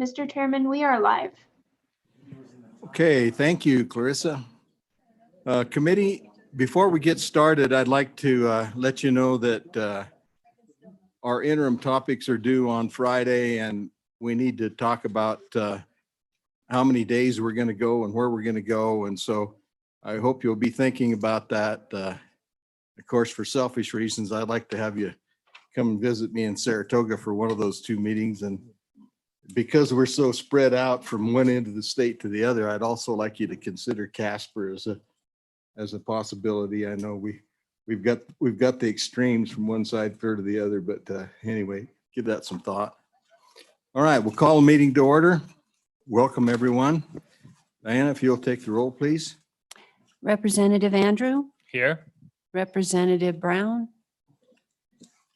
Mr. Chairman, we are live. Okay, thank you, Clarissa. Committee, before we get started, I'd like to let you know that our interim topics are due on Friday, and we need to talk about how many days we're going to go and where we're going to go. And so I hope you'll be thinking about that. Of course, for selfish reasons, I'd like to have you come and visit me in Saratoga for one of those two meetings. And because we're so spread out from one end of the state to the other, I'd also like you to consider Casper as a possibility. I know we've got the extremes from one side fair to the other, but anyway, give that some thought. All right, we'll call the meeting to order. Welcome, everyone. Diana, if you'll take the roll, please. Representative Andrew, Here. Representative Brown,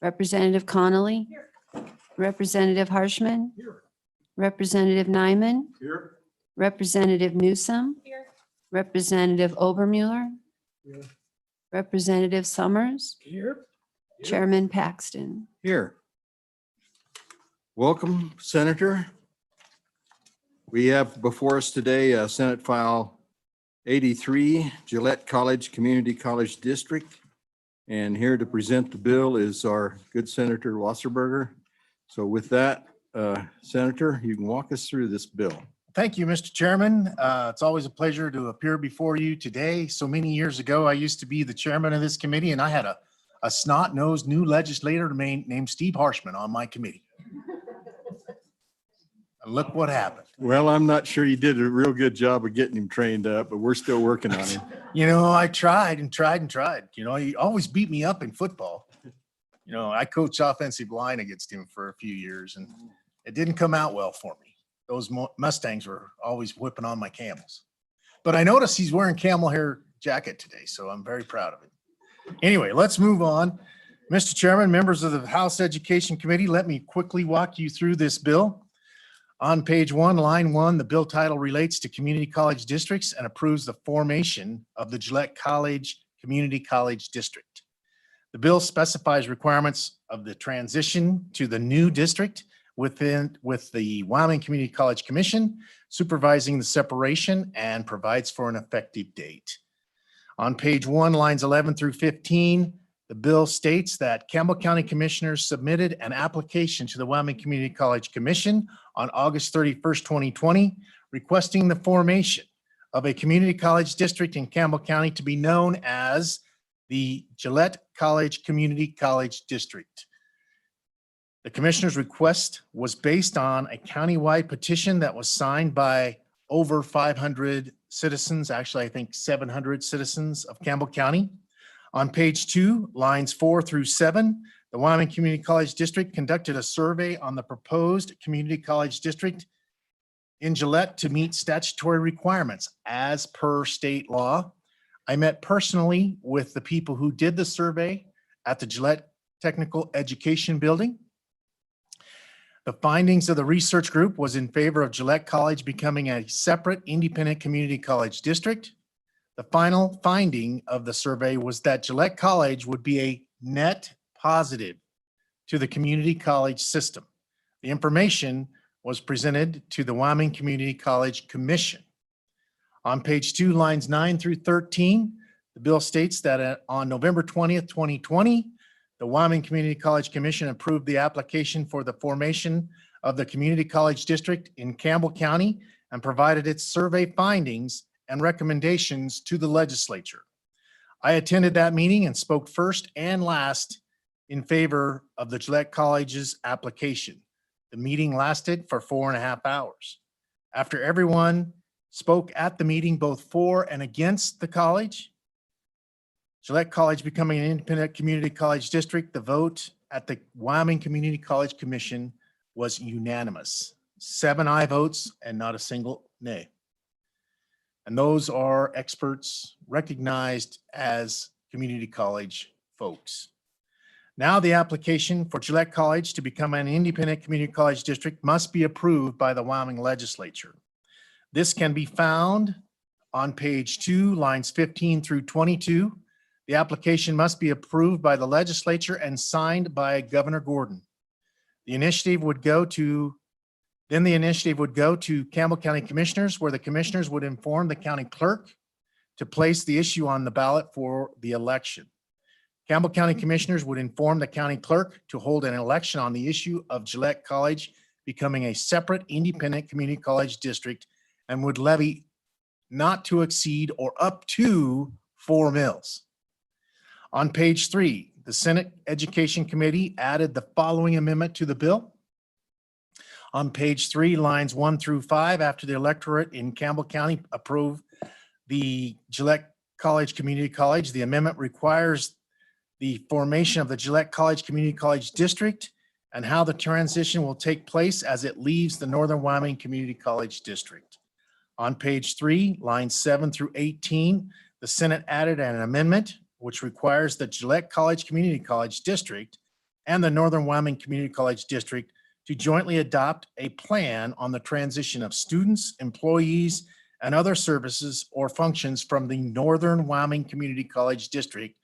Representative Connolly, Representative Harshman, Representative Nyman, Here. Representative Newsom, Representative Obermuller, Representative Summers, Chairman Paxton. Here. Welcome, Senator. We have before us today Senate File 83, Gillette College Community College District. And here to present the bill is our good Senator Wasserberger. So with that, Senator, you can walk us through this bill. Thank you, Mr. Chairman. It's always a pleasure to appear before you today. So many years ago, I used to be the chairman of this committee, and I had a snot-nosed new legislator named Steve Harshman on my committee. And look what happened. Well, I'm not sure you did a real good job of getting him trained up, but we're still working on him. You know, I tried and tried and tried. You know, he always beat me up in football. You know, I coached offensive line against him for a few years, and it didn't come out well for me. Those Mustangs were always whipping on my camels. But I noticed he's wearing camel hair jacket today, so I'm very proud of it. Anyway, let's move on. Mr. Chairman, members of the House Education Committee, let me quickly walk you through this bill. On page 1, line 1, the bill title relates to community college districts and approves the formation of the Gillette College Community College District. The bill specifies requirements of the transition to the new district with the Wyoming Community College Commission supervising the separation and provides for an effective date. On page 1, lines 11 through 15, the bill states that Campbell County Commissioners submitted an application to the Wyoming Community College Commission on August 31st, 2020, requesting the formation of a community college district in Campbell County to be known as the Gillette College Community College District. The commissioner's request was based on a countywide petition that was signed by over 500 citizens, actually I think 700 citizens of Campbell County. On page 2, lines 4 through 7, the Wyoming Community College District conducted a survey on the proposed community college district in Gillette to meet statutory requirements as per state law. I met personally with the people who did the survey at the Gillette Technical Education Building. The findings of the research group was in favor of Gillette College becoming a separate independent community college district. The final finding of the survey was that Gillette College would be a net positive to the community college system. The information was presented to the Wyoming Community College Commission. On page 2, lines 9 through 13, the bill states that on November 20th, 2020, the Wyoming Community College Commission approved the application for the formation of the community college district in Campbell County and provided its survey findings and recommendations to the legislature. I attended that meeting and spoke first and last in favor of the Gillette College's application. The meeting lasted for 4.5 hours. After everyone spoke at the meeting, both for and against the college, Gillette College becoming an independent community college district, the vote at the Wyoming Community College Commission was unanimous. 7 aye votes and not a single nay. And those are experts recognized as community college folks. Now the application for Gillette College to become an independent community college district must be approved by the Wyoming legislature. This can be found on page 2, lines 15 through 22. The application must be approved by the legislature and signed by Governor Gordon. The initiative would go to Then the initiative would go to Campbell County Commissioners, where the commissioners would inform the county clerk to place the issue on the ballot for the election. Campbell County Commissioners would inform the county clerk to hold an election on the issue of Gillette College becoming a separate independent community college district and would levy not to exceed or up to 4 mills. On page 3, the Senate Education Committee added the following amendment to the bill. On page 3, lines 1 through 5, after the electorate in Campbell County approved the Gillette College Community College, the amendment requires the formation of the Gillette College Community College District and how the transition will take place as it leaves the Northern Wyoming Community College District. On page 3, lines 7 through 18, the Senate added an amendment which requires the Gillette College Community College District and the Northern Wyoming Community College District to jointly adopt a plan on the transition of students, employees, and other services or functions from the Northern Wyoming Community College District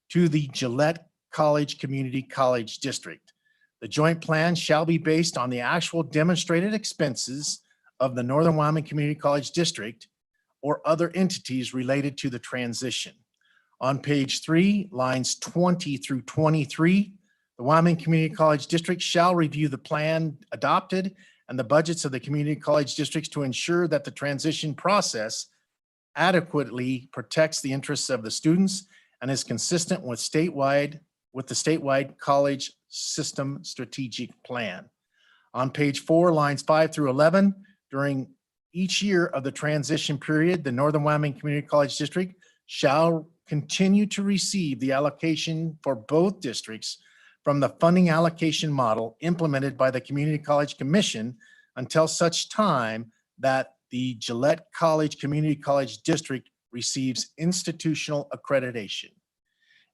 to the Gillette College Community College District. The joint plan shall be based on the actual demonstrated expenses of the Northern Wyoming Community College District or other entities related to the transition. On page 3, lines 20 through 23, the Wyoming Community College District shall review the plan adopted and the budgets of the community college districts to ensure that the transition process adequately protects the interests of the students and is consistent with the statewide college system strategic plan. On page 4, lines 5 through 11, during each year of the transition period, the Northern Wyoming Community College District shall continue to receive the allocation for both districts from the funding allocation model implemented by the Community College Commission until such time that the Gillette College Community College District receives institutional accreditation.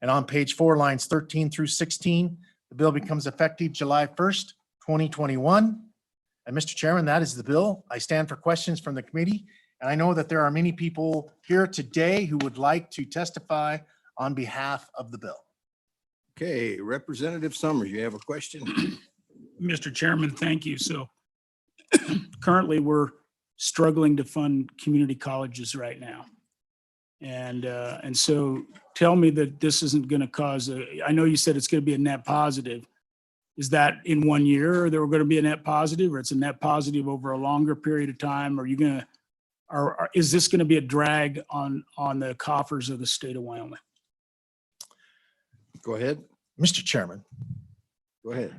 And on page 4, lines 13 through 16, the bill becomes effective July 1st, 2021. And Mr. Chairman, that is the bill. I stand for questions from the committee. And I know that there are many people here today who would like to testify on behalf of the bill. Okay, Representative Summers, you have a question? Mr. Chairman, thank you. So currently, we're struggling to fund community colleges right now. And so tell me that this isn't going to cause I know you said it's going to be a net positive. Is that in 1 year, or there were going to be a net positive, or it's a net positive over a longer period of time? Are you going to, or is this going to be a drag on the coffers of the state of Wyoming? Go ahead. Mr. Chairman, Go ahead.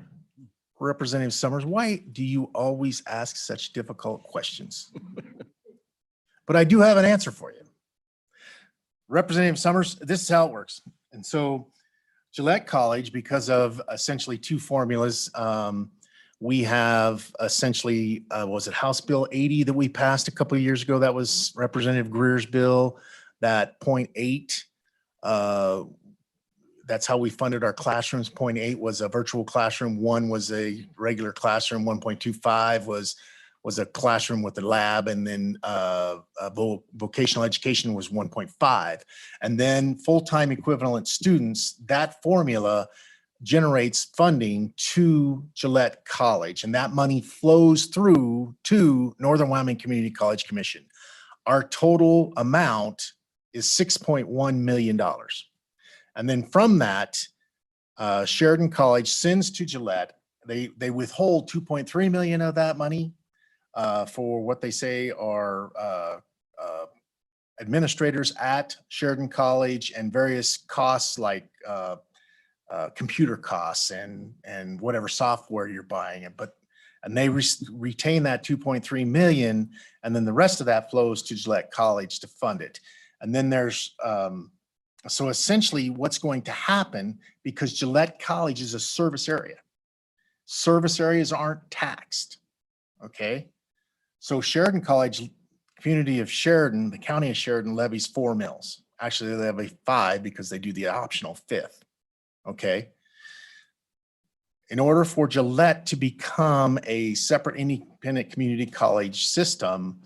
Representative Summers, why do you always ask such difficult questions? But I do have an answer for you. Representative Summers, this is how it works. And so Gillette College, because of essentially two formulas, we have essentially, was it House Bill 80 that we passed a couple of years ago? That was Representative Greer's bill, that 0.8. That's how we funded our classrooms. 0.8 was a virtual classroom. 1 was a regular classroom. 1.25 was a classroom with a lab, and then vocational education was 1.5. And then full-time equivalent students, that formula generates funding to Gillette College, and that money flows through to Northern Wyoming Community College Commission. Our total amount is $6.1 million. And then from that, Sheridan College sends to Gillette, they withhold 2.3 million of that money for what they say are administrators at Sheridan College and various costs like computer costs and whatever software you're buying. And they retain that 2.3 million, and then the rest of that flows to Gillette College to fund it. And then there's so essentially what's going to happen, because Gillette College is a service area. Service areas aren't taxed, okay? So Sheridan College, community of Sheridan, the county of Sheridan levies 4 mills. Actually, they levy 5 because they do the optional 5th, okay? In order for Gillette to become a separate independent community college system,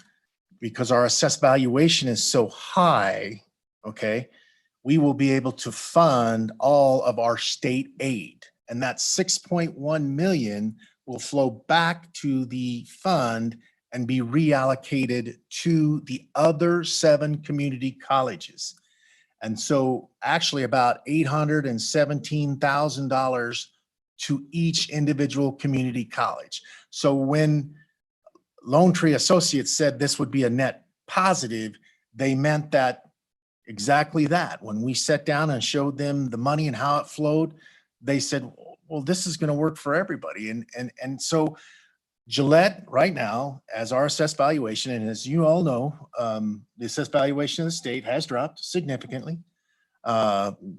because our assessed valuation is so high, okay, we will be able to fund all of our state aid. And that 6.1 million will flow back to the fund and be reallocated to the other 7 community colleges. And so actually about $817,000 to each individual community college. So when Lone Tree Associates said this would be a net positive, they meant that exactly that. When we sat down and showed them the money and how it flowed, they said, well, this is going to work for everybody. And so Gillette right now, as our assessed valuation, and as you all know, the assessed valuation of the state has dropped significantly.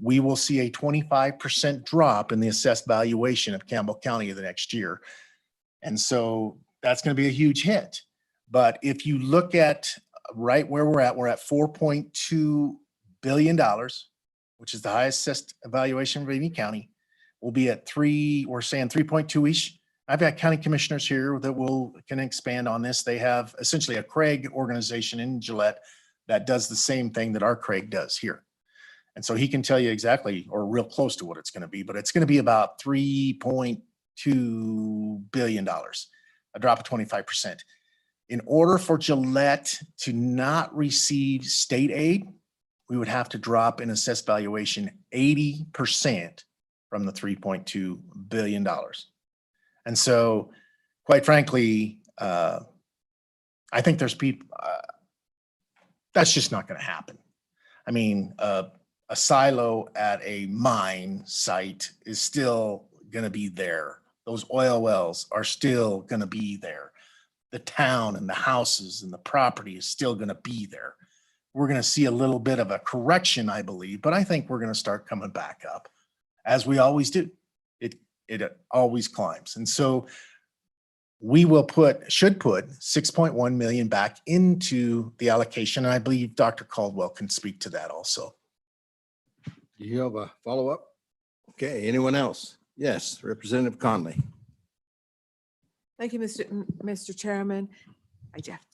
We will see a 25% drop in the assessed valuation of Campbell County the next year. And so that's going to be a huge hit. But if you look at right where we're at $4.2 billion, which is the highest assessed valuation of any county. We'll be at we're saying 3.2-ish. I've got county commissioners here that can expand on this. They have essentially a Craig organization in Gillette that does the same thing that our Craig does here. And so he can tell you exactly, or real close to what it's going to be, but it's going to be about $3.2 billion, a drop of 25%. In order for Gillette to not receive state aid, we would have to drop in assessed valuation 80% from the $3.2 billion. And so, quite frankly, I think there's people, that's just not going to happen. I mean, a silo at a mine site is still going to be there. Those oil wells are still going to be there. The town and the houses and the property is still going to be there. We're going to see a little bit of a correction, I believe, but I think we're going to start coming back up, as we always do. It always climbs. And so we should put 6.1 million back into the allocation. And I believe Dr. Caldwell can speak to that also. Do you have a follow-up? Okay, anyone else? Yes, Representative Conley. Thank you, Mr. Chairman. Hi, Jeff.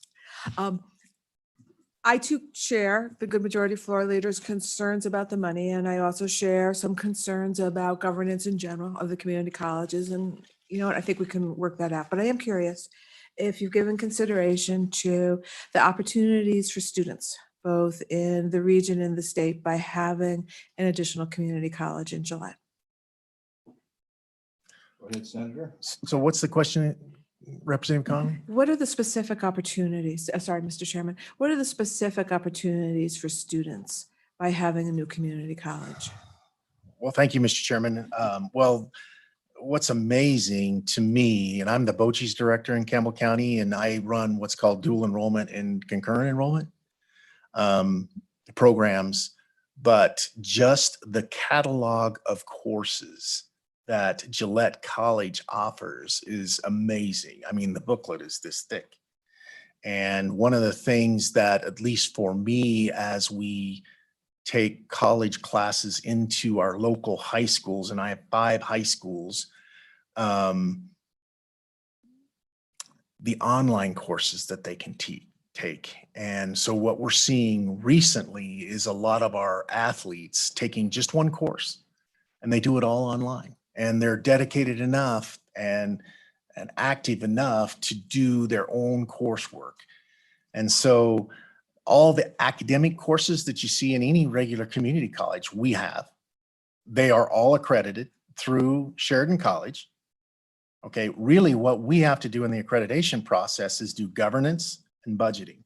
I too share the good majority floor leaders' concerns about the money, and I also share some concerns about governance in general of the community colleges. And you know what, I think we can work that out. But I am curious if you've given consideration to the opportunities for students, both in the region and the state, by having an additional community college in Gillette. Go ahead, Senator. So what's the question, Representative Conley? What are the specific opportunities, sorry, Mr. Chairman, what are the specific opportunities for students by having a new community college? Well, thank you, Mr. Chairman. Well, what's amazing to me, and I'm the BOCES director in Campbell County, and I run what's called dual enrollment and concurrent enrollment programs, but just the catalog of courses that Gillette College offers is amazing. I mean, the booklet is this thick. And one of the things that, at least for me, as we take college classes into our local high schools, and I have 5 high schools, the online courses that they can take. And so what we're seeing recently is a lot of our athletes taking just one course, and they do it all online. And they're dedicated enough and active enough to do their own coursework. And so all the academic courses that you see in any regular community college, we have. They are all accredited through Sheridan College. Okay, really what we have to do in the accreditation process is do governance and budgeting.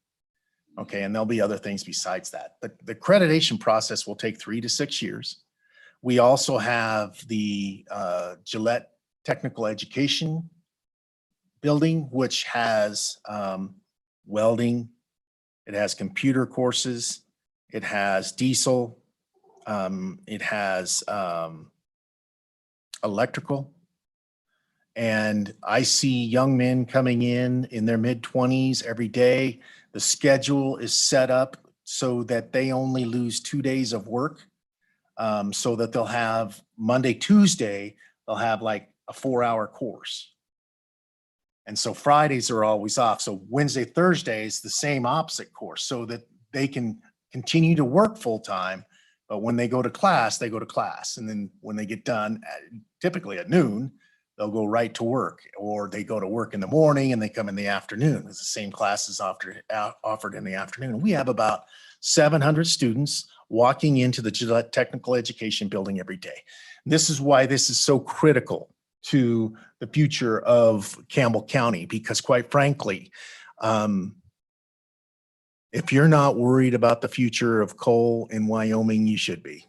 Okay, and there'll be other things besides that. But the accreditation process will take 3 to 6 years. We also have the Gillette Technical Education building, which has welding, it has computer courses, it has diesel, it has electrical. And I see young men coming in their mid-20s every day. The schedule is set up so that they only lose 2 days of work. So that they'll have Monday, Tuesday, they'll have like a 4-hour course. And so Fridays are always off. So Wednesday, Thursday is the same opposite course so that they can continue to work full time. But when they go to class, they go to class. And then when they get done, typically at noon, they'll go right to work, or they go to work in the morning and they come in the afternoon. It's the same classes offered in the afternoon. We have about 700 students walking into the Gillette Technical Education building every day. This is why this is so critical to the future of Campbell County, because quite frankly, if you're not worried about the future of coal in Wyoming, you should be.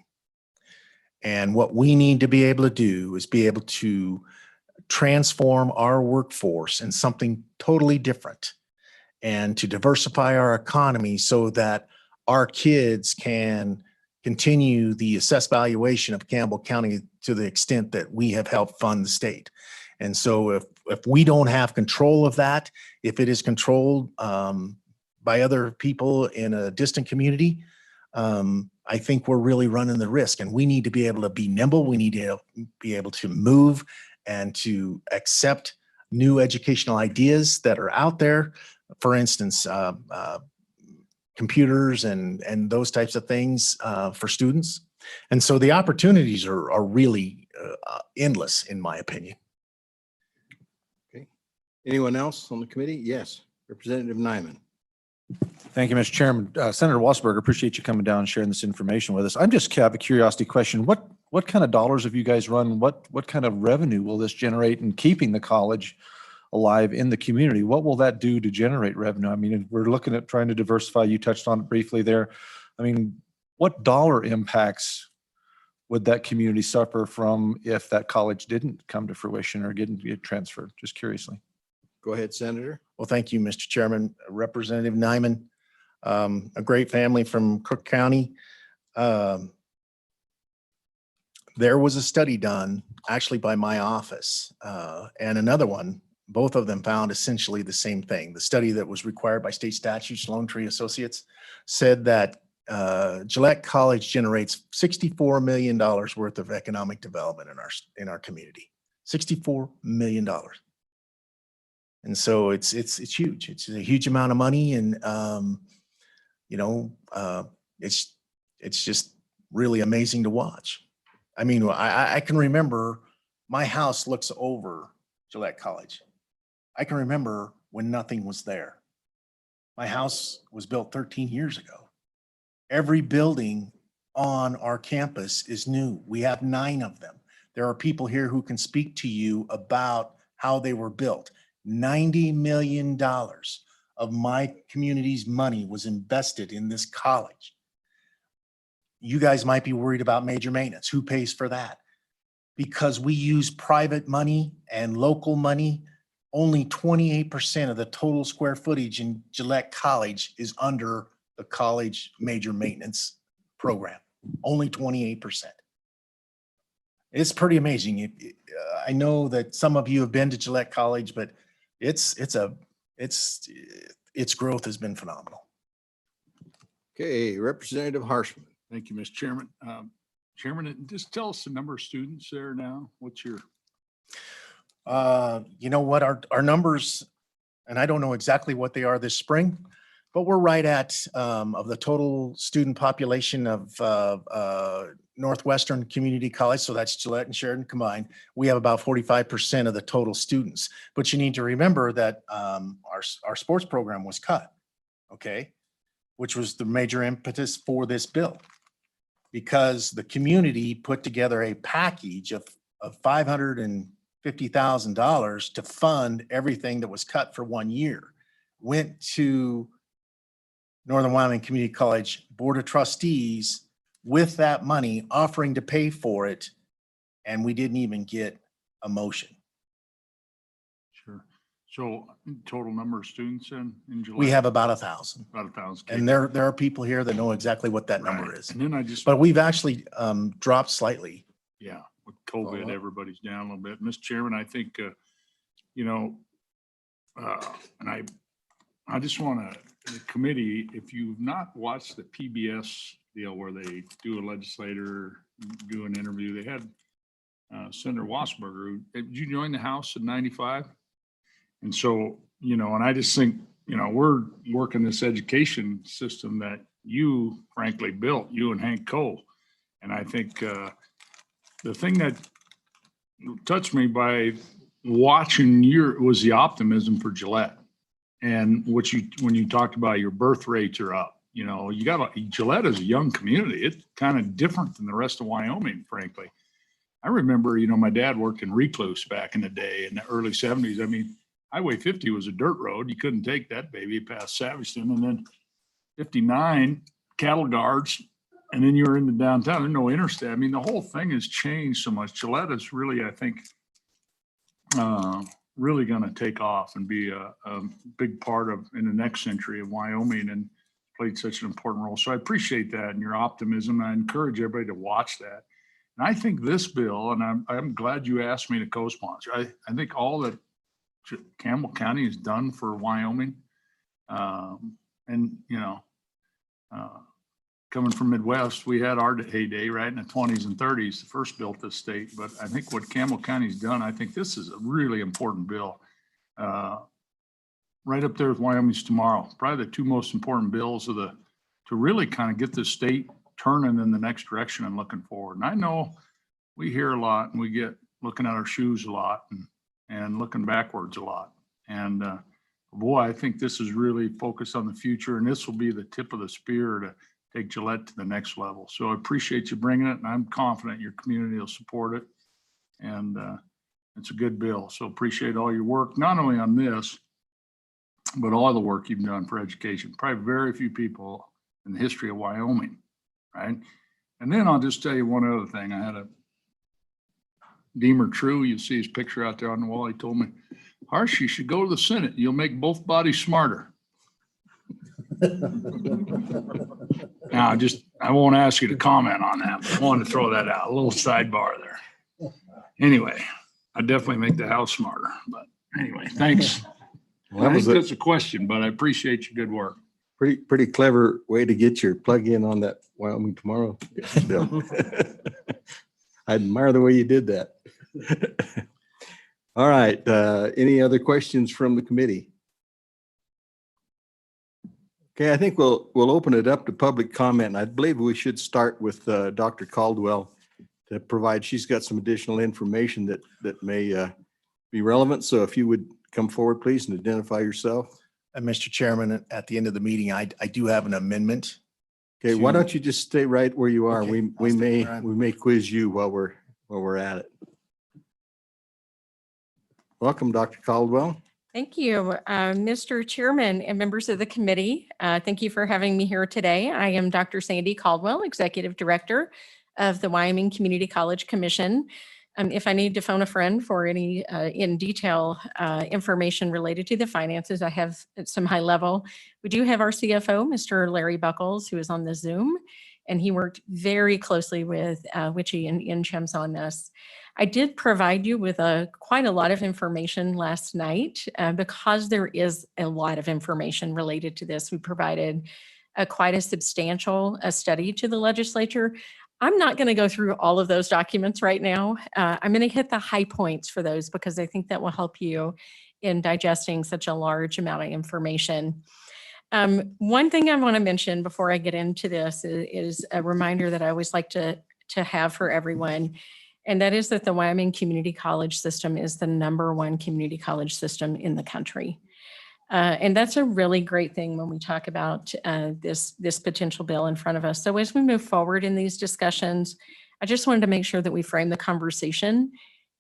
And what we need to be able to do is be able to transform our workforce in something totally different and to diversify our economy so that our kids can continue the assessed valuation of Campbell County to the extent that we have helped fund the state. And so if we don't have control of that, if it is controlled by other people in a distant community, I think we're really running the risk, and we need to be able to be nimble. We need to be able to move and to accept new educational ideas that are out there. For instance, computers and those types of things for students. And so the opportunities are really endless, in my opinion. Okay. Anyone else on the committee? Yes, Representative Nyman. Thank you, Mr. Chairman. Senator Wasberg, appreciate you coming down and sharing this information with us. I'm just have a curiosity question. What kind of dollars have you guys run? What kind of revenue will this generate in keeping the college alive in the community? What will that do to generate revenue? I mean, we're looking at trying to diversify. You touched on it briefly there. I mean, what dollar impacts would that community suffer from if that college didn't come to fruition or didn't get transferred? Just curiously. Go ahead, Senator. Well, thank you, Mr. Chairman. Representative Nyman, a great family from Cook County. There was a study done actually by my office and another one. Both of them found essentially the same thing. The study that was required by state statutes, Lone Tree Associates, said that Gillette College generates $64 million worth of economic development in our community. $64 million. And so it's huge. It's a huge amount of money, and it's just really amazing to watch. I mean, I can remember my house looks over Gillette College. I can remember when nothing was there. My house was built 13 years ago. Every building on our campus is new. We have 9 of them. There are people here who can speak to you about how they were built. $90 million of my community's money was invested in this college. You guys might be worried about major maintenance. Who pays for that? Because we use private money and local money, only 28% of the total square footage in Gillette College is under the college major maintenance program. Only 28%. It's pretty amazing. I know that some of you have been to Gillette College, but its growth has been phenomenal. Okay, Representative Harshman. Thank you, Mr. Chairman. Chairman, just tell us the number of students there now. What's your? You know what, our numbers, and I don't know exactly what they are this spring, but we're right at, of the total student population of Northwestern Community College, so that's Gillette and Sheridan combined, we have about 45% of the total students. But you need to remember that our sports program was cut, okay? Which was the major impetus for this bill. Because the community put together a package of $550,000 to fund everything that was cut for 1 year. Went to Northern Wyoming Community College Board of Trustees with that money, offering to pay for it, and we didn't even get a motion. Sure. So total number of students in July? We have about 1,000. About 1,000. And there are people here that know exactly what that number Right. is. And then I just, But we've actually dropped slightly. yeah, with COVID, Follow up. everybody's down a little bit. Mr. Chairman, I think, and I just want to, the committee, if you've not watched the PBS deal where they do a legislator, do an interview, they had Senator Wasberger. Did you join the House in 95? And so, and I just think, we're working this education system that you frankly built, you and Hank Cole. And I think the thing that touched me by watching was the optimism for Gillette. And when you talked about your birth rates are up, you know, Gillette is a young community. It's kind of different than the rest of Wyoming, frankly. I remember, you know, my dad worked in Recluse back in the day in the early 70s. I mean, Highway 50 was a dirt road. You couldn't take that baby past Savagetown. And then 59, cattle guards, and then you're in the downtown. There's no interstate. I mean, the whole thing has changed so much. Gillette is really, I think, really going to take off and be a big part of in the next century of Wyoming, and played such an important role. So I appreciate that and your optimism. I encourage everybody to watch that. And I think this bill, and I'm glad you asked me to co-sponsor. I think all that Campbell County has done for Wyoming, and you know, coming from Midwest, we had our heyday right in the 20s and 30s, the first built this state. But I think what Campbell County's done, I think this is a really important bill. Right up there with Wyoming's tomorrow, probably the two most important bills to really kind of get the state turning in the next direction and looking forward. And I know we hear a lot and we get looking at our shoes a lot and looking backwards a lot. And boy, I think this is really focused on the future, and this will be the tip of the spear to take Gillette to the next level. So I appreciate you bringing it, and I'm confident your community will support it. And it's a good bill. So appreciate all your work, not only on this, but all the work you've done for education. Probably very few people in the history of Wyoming, right? And then I'll just tell you one other thing. I had a Deemer True, you see his picture out there on the wall. He told me, Harsh, you should go to the Senate. You'll make both bodies smarter. Now, I won't ask you to comment on that, but I wanted to throw that out, a little sidebar there. Anyway, I definitely make the House smarter, but anyway, thanks. Well, I that was think a that's a question, but I appreciate your good work. pretty clever way to get your plug in on that Wyoming Tomorrow bill. I admire the way you did that. All right. Any other questions from the committee? Okay, I think we'll open it up to public comment. And I believe we should start with Dr. Caldwell to provide. She's got some additional information that may be relevant. So if you would come forward, please, and identify yourself. Mr. Chairman, at the end of the meeting, I do have an amendment. Okay, why don't you just stay right where you are? Okay, We I'll stay where I'm- may quiz you while we're at it. Welcome, Dr. Caldwell. Thank you, Mr. Chairman and members of the committee. Thank you for having me here today. I am Dr. Sandy Caldwell, Executive Director of the Wyoming Community College Commission. If I need to phone a friend for any in detail information related to the finances, I have some high level. We do have our CFO, Mr. Larry Buckles, who is on the Zoom, and he worked very closely with Witchy and Inchems on this. I did provide you with quite a lot of information last night because there is a lot of information related to this. We provided quite a substantial study to the legislature. I'm not going to go through all of those documents right now. I'm going to hit the high points for those because I think that will help you in digesting such a large amount of information. One thing I want to mention before I get into this is a reminder that I always like to have for everyone. And that is that the Wyoming Community College system is the #1 community college system in the country. And that's a really great thing when we talk about this potential bill in front of us. So as we move forward in these discussions, I just wanted to make sure that we frame the conversation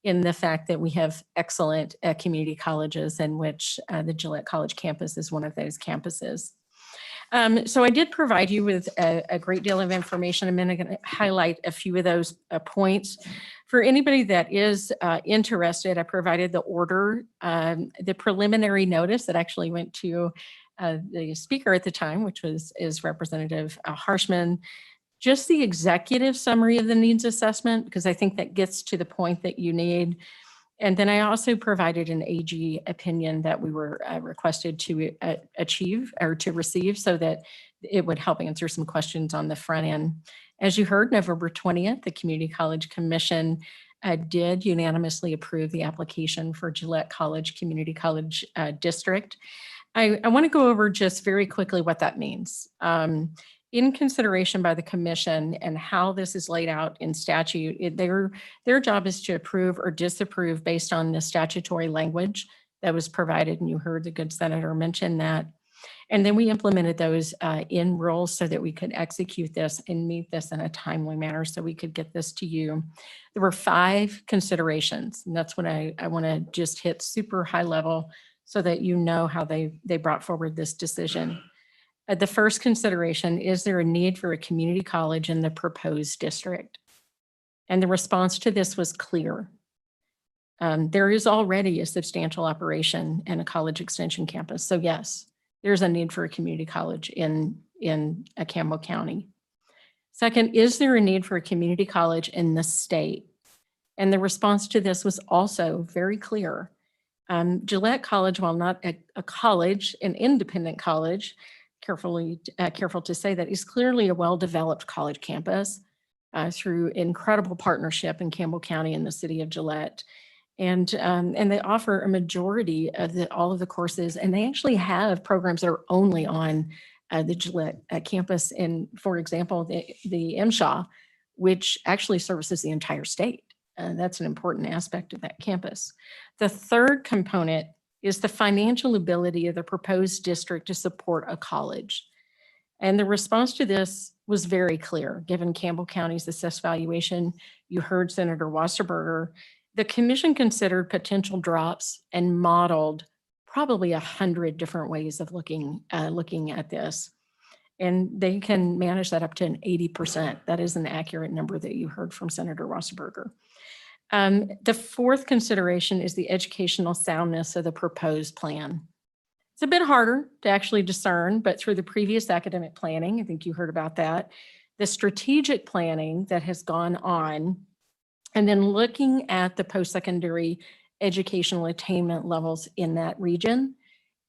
in the fact that we have excellent community colleges, in which the Gillette College campus is one of those campuses. So I did provide you with a great deal of information. I'm going to highlight a few of those points. For anybody that is interested, I provided the order, the preliminary notice that actually went to the speaker at the time, which is Representative Harshman. Just the executive summary of the needs assessment, because I think that gets to the point that you need. And then I also provided an AG opinion that we were requested to achieve or to receive so that it would help answer some questions on the front end. As you heard, November 20th, the Community College Commission did unanimously approve the application for Gillette College Community College District. I want to go over just very quickly what that means. in consideration by the commission and how this is laid out in statute, their job is to approve or disapprove based on the statutory language that was provided. And you heard the good senator mention that. And then we implemented those in rules so that we could execute this and meet this in a timely manner so we could get this to you. There were 5 considerations, and that's what I want to just hit super high level so that you know how they brought forward this decision. The first consideration, is there a need for a community college in the proposed district? And the response to this was clear. There is already a substantial operation and a college extension campus. So yes, there's a need for a community college in Campbell County. Second, is there a need for a community college in the state? And the response to this was also very clear. Gillette College, while not a college, an independent college, careful to say that, is clearly a well-developed college campus through incredible partnership in Campbell County and the city of Gillette. And they offer a majority of all of the courses, and they actually have programs that are only on the Gillette campus. And for example, the MSHA, which actually services the entire state. That's an important aspect of that campus. The third component is the financial ability of the proposed district to support a college. And the response to this was very clear, given Campbell County's assessed valuation. You heard Senator Wasserberger. The commission considered potential drops and modeled probably 100 different ways of looking at this. And they can manage that up to an 80%. That is an accurate number that you heard from Senator Wasserberger. The fourth consideration is the educational soundness of the proposed plan. It's a bit harder to actually discern, but through the previous academic planning, I think you heard about that, the strategic planning that has gone on, and then looking at the post-secondary educational attainment levels in that region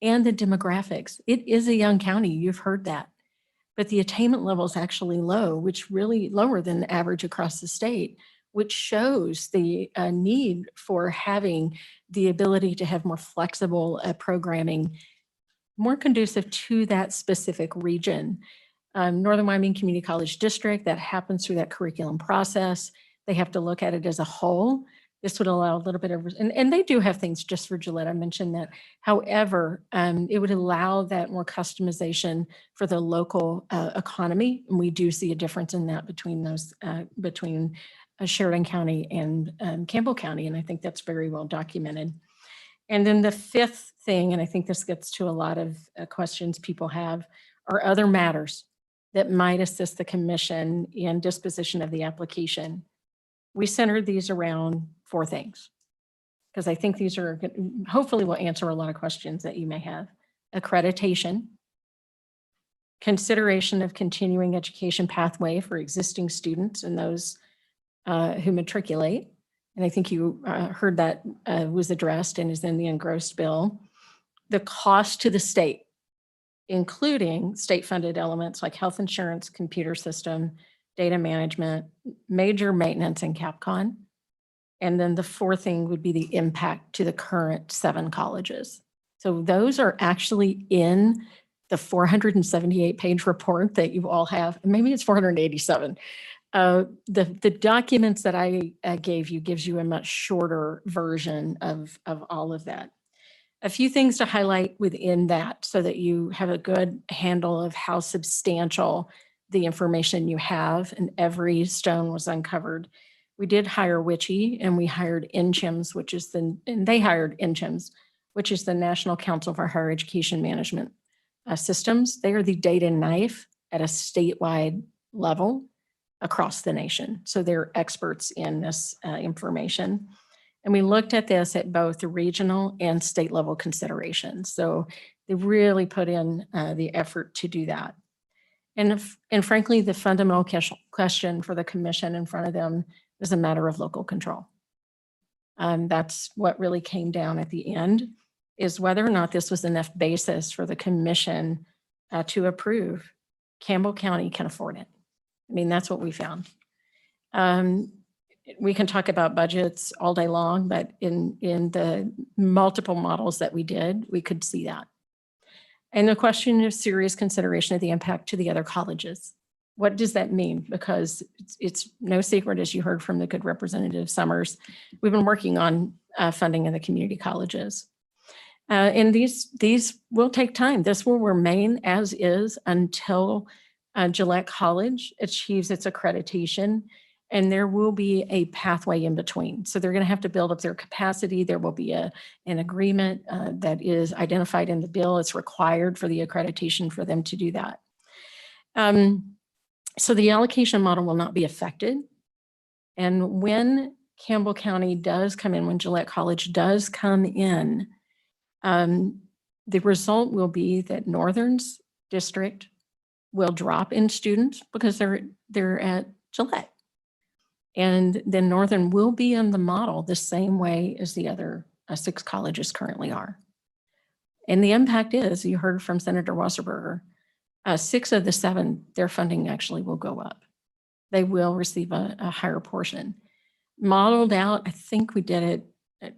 and the demographics. It is a young county, you've heard that, but the attainment level is actually low, which really lower than the average across the state, which shows the need for having the ability to have more flexible programming, more conducive to that specific region. Northern Wyoming Community College District, that happens through that curriculum process. They have to look at it as a whole. This would allow a little bit of, and they do have things just for Gillette, I mentioned that. However, it would allow that more customization for the local economy. And we do see a difference in that between those, between Sheridan County and Campbell County. And I think that's very well documented. And then the fifth thing, and I think this gets to a lot of questions people have, are other matters that might assist the commission in disposition of the application. We centered these around 4 things, because I think these are hopefully will answer a lot of questions that you may have. Accreditation, consideration of continuing education pathway for existing students and those who matriculate. And I think you heard that was addressed and is in the engrossed bill. The cost to the state, including state-funded elements like health insurance, computer system, data management, major maintenance, and CapCon. And then the 4th thing would be the impact to the current 7 colleges. So those are actually in the 478-page report that you all have. Maybe it's 487. The documents that I gave you gives you a much shorter version of all of that. A few things to highlight within that so that you have a good handle of how substantial the information you have, and every stone was uncovered. We did hire WICHE, and we hired NCHEMS, they hired NCHEMS, which is the National Council for Higher Education Management Systems. They are the data knife at a statewide level across the nation. So they're experts in this information. And we looked at this at both the regional and state level considerations. So they really put in the effort to do that. And frankly, the fundamental question for the commission in front of them is a matter of local control. That's what really came down at the end, is whether or not this was enough basis for the commission to approve. Campbell County can afford it. I mean, that's what we found. We can talk about budgets all day long, but in the multiple models that we did, we could see that. And the question is serious consideration of the impact to the other colleges. What does that mean? Because it's no secret, as you heard from the good Representative Summers, we've been working on funding in the community colleges. And these will take time. This will remain as is until Gillette College achieves its accreditation, and there will be a pathway in between. So they're going to have to build up their capacity. There will be an agreement that is identified in the bill. It's required for the accreditation for them to do that. So the allocation model will not be affected. And when Campbell County does come in, when Gillette College does come in, the result will be that Northern's district will drop in students because they're at Gillette. And then Northern will be in the model the same way as the other 6 colleges currently are. And the impact is, you heard from Senator Wasserberger, 6 of the 7, their funding actually will go up. They will receive a higher portion. Modeled out, I think we did it,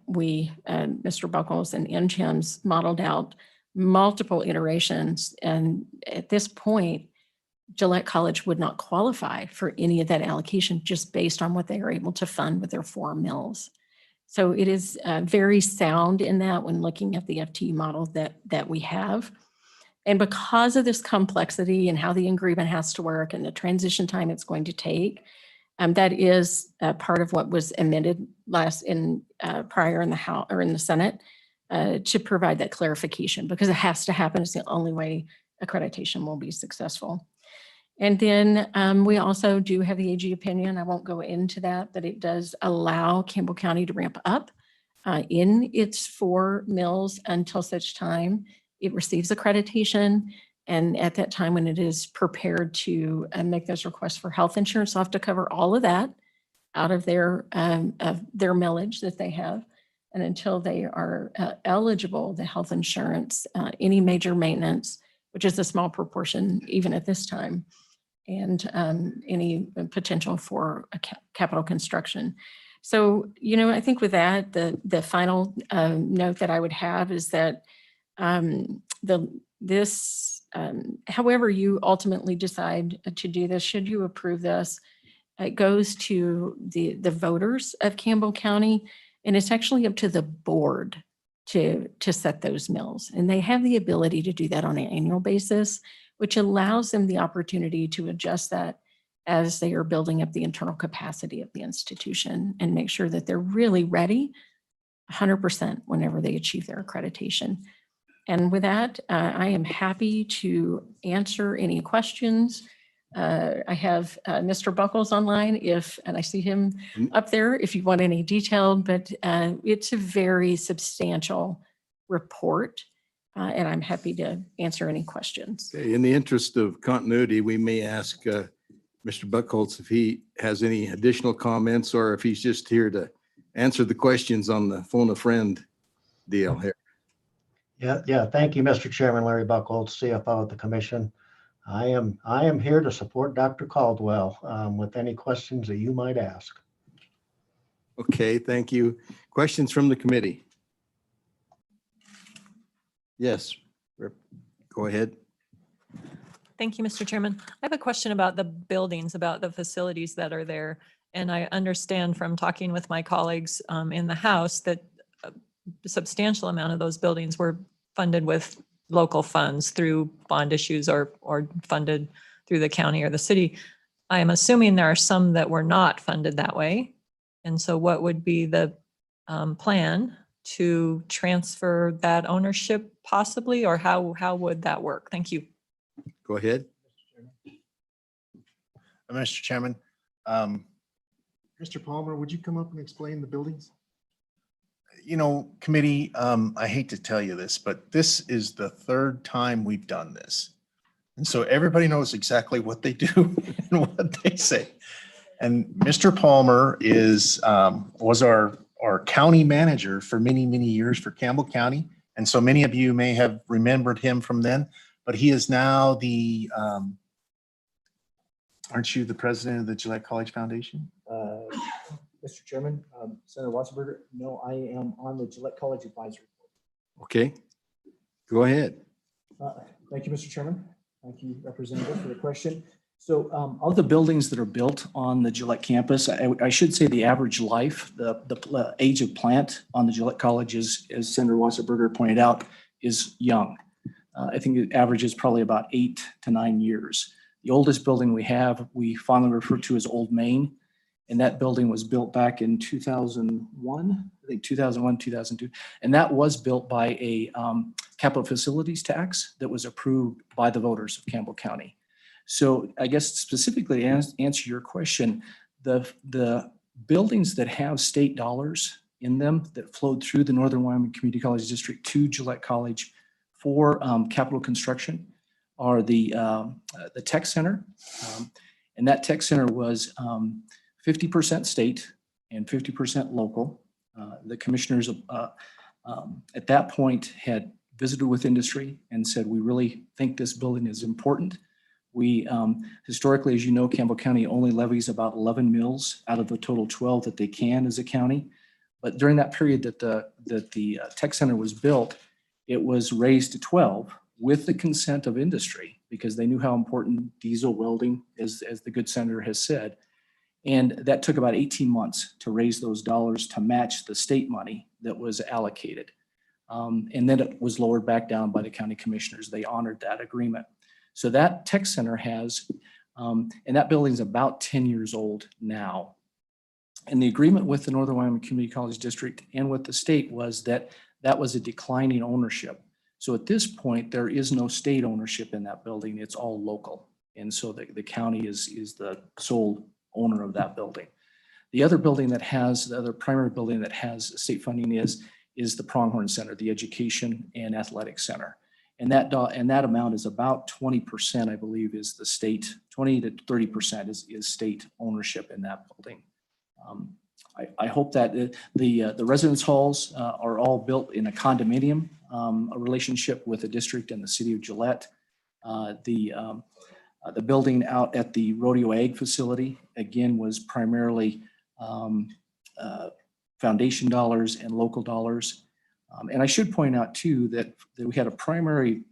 Mr. Buckles and NCHEMS modeled out multiple iterations. And at this point, Gillette College would not qualify for any of that allocation just based on what they are able to fund with their 4 mills. So it is very sound in that when looking at the FTE model that we have. And because of this complexity and how the agreement has to work and the transition time it's going to take, that is part of what was amended prior in the House or in the Senate to provide that clarification, because it has to happen. It's the only way accreditation will be successful. And then we also do have the AG opinion. I won't go into that, but it does allow Campbell County to ramp up in its 4 mills until such time it receives accreditation. And at that time, when it is prepared to make those requests for health insurance, they'll have to cover all of that out of their millage that they have. And until they are eligible, the health insurance, any major maintenance, which is a small proportion even at this time, and any potential for a capital construction. So, I think with that, the final note that I would have is that however you ultimately decide to do this, should you approve this, it goes to the voters of Campbell County, and it's actually up to the board to set those mills. And they have the ability to do that on an annual basis, which allows them the opportunity to adjust that as they are building up the internal capacity of the institution and make sure that they're really ready 100% whenever they achieve their accreditation. And with that, I am happy to answer any questions. I have Mr. Buckles online and I see him up there if you want any detailed, but it's a very substantial report. And I'm happy to answer any questions. Okay, in the interest of continuity, we may ask Mr. Buckholz if he has any additional comments or if he's just here to answer the questions on the phone a friend deal here. Yeah. Thank you, Mr. Chairman. Larry Buckholz, CFO of the commission. I am here to support Dr. Caldwell with any questions that you might ask. Okay, thank you. Questions from the committee? Yes, go ahead. Thank you, Mr. Chairman. I have a question about the buildings, about the facilities that are there. And I understand from talking with my colleagues in the House that a substantial amount of those buildings were funded with local funds through bond issues or funded through the county or the city. I am assuming there are some that were not funded that way. And so what would be the plan to transfer that ownership possibly, or how would that work? Thank you. Go ahead. Mr. Chairman, Mr. Palmer, would you come up and explain the buildings? Committee, I hate to tell you this, but this is the 3rd time we've done this. And so everybody knows exactly what they do and what they say. And Mr. Palmer was our county manager for many, many years for Campbell County. And so many of you may have remembered him from then, but he is now aren't you the president of the Gillette College Foundation? Mr. Chairman, Senator Wasserberger, no, I am on the Gillette College Advisory Board. Okay, go ahead. Thank you, Mr. Chairman. Thank you, Representative, for the question. So of the buildings that are built on the Gillette campus, I should say the average life, the age of plant on the Gillette College is, as Senator Wasserberger pointed out, is young. I think the average is probably about 8 to 9 years. The oldest building we have, we fondly refer to as Old Main. And that building was built back in 2001, I think 2001, 2002. And that was built by a capital facilities tax that was approved by the voters of Campbell County. So I guess specifically to answer your question, the buildings that have state dollars in them that flowed through the Northern Wyoming Community College District to Gillette College for capital construction are the tech center. And that tech center was 50% state and 50% local. The commissioners at that point had visited with industry and said, we really think this building is important. We historically, as you know, Campbell County only levies about 11 mills out of the total 12 that they can as a county. But during that period that the tech center was built, it was raised to 12 with the consent of industry because they knew how important diesel welding, as the good senator has said. And that took about 18 months to raise those dollars to match the state money that was allocated. And then it was lowered back down by the county commissioners. They honored that agreement. So that tech center has, and that building is about 10 years old now. And the agreement with the Northern Wyoming Community College District and with the state was that that was a declining ownership. So at this point, there is no state ownership in that building. It's all local. And so the county is the sole owner of that building. The other building that has, the other primary building that has state funding is the Pronghorn Center, the Education and Athletic Center. And that amount is about 20%, I believe, is the state, 20 to 30% is state ownership in that building. I hope that the residence halls are all built in a condominium, a relationship with the district and the city of Gillette. The building out at the Rodeo Ag facility, again, was primarily foundation dollars and local dollars. And I should point out too that we had a primary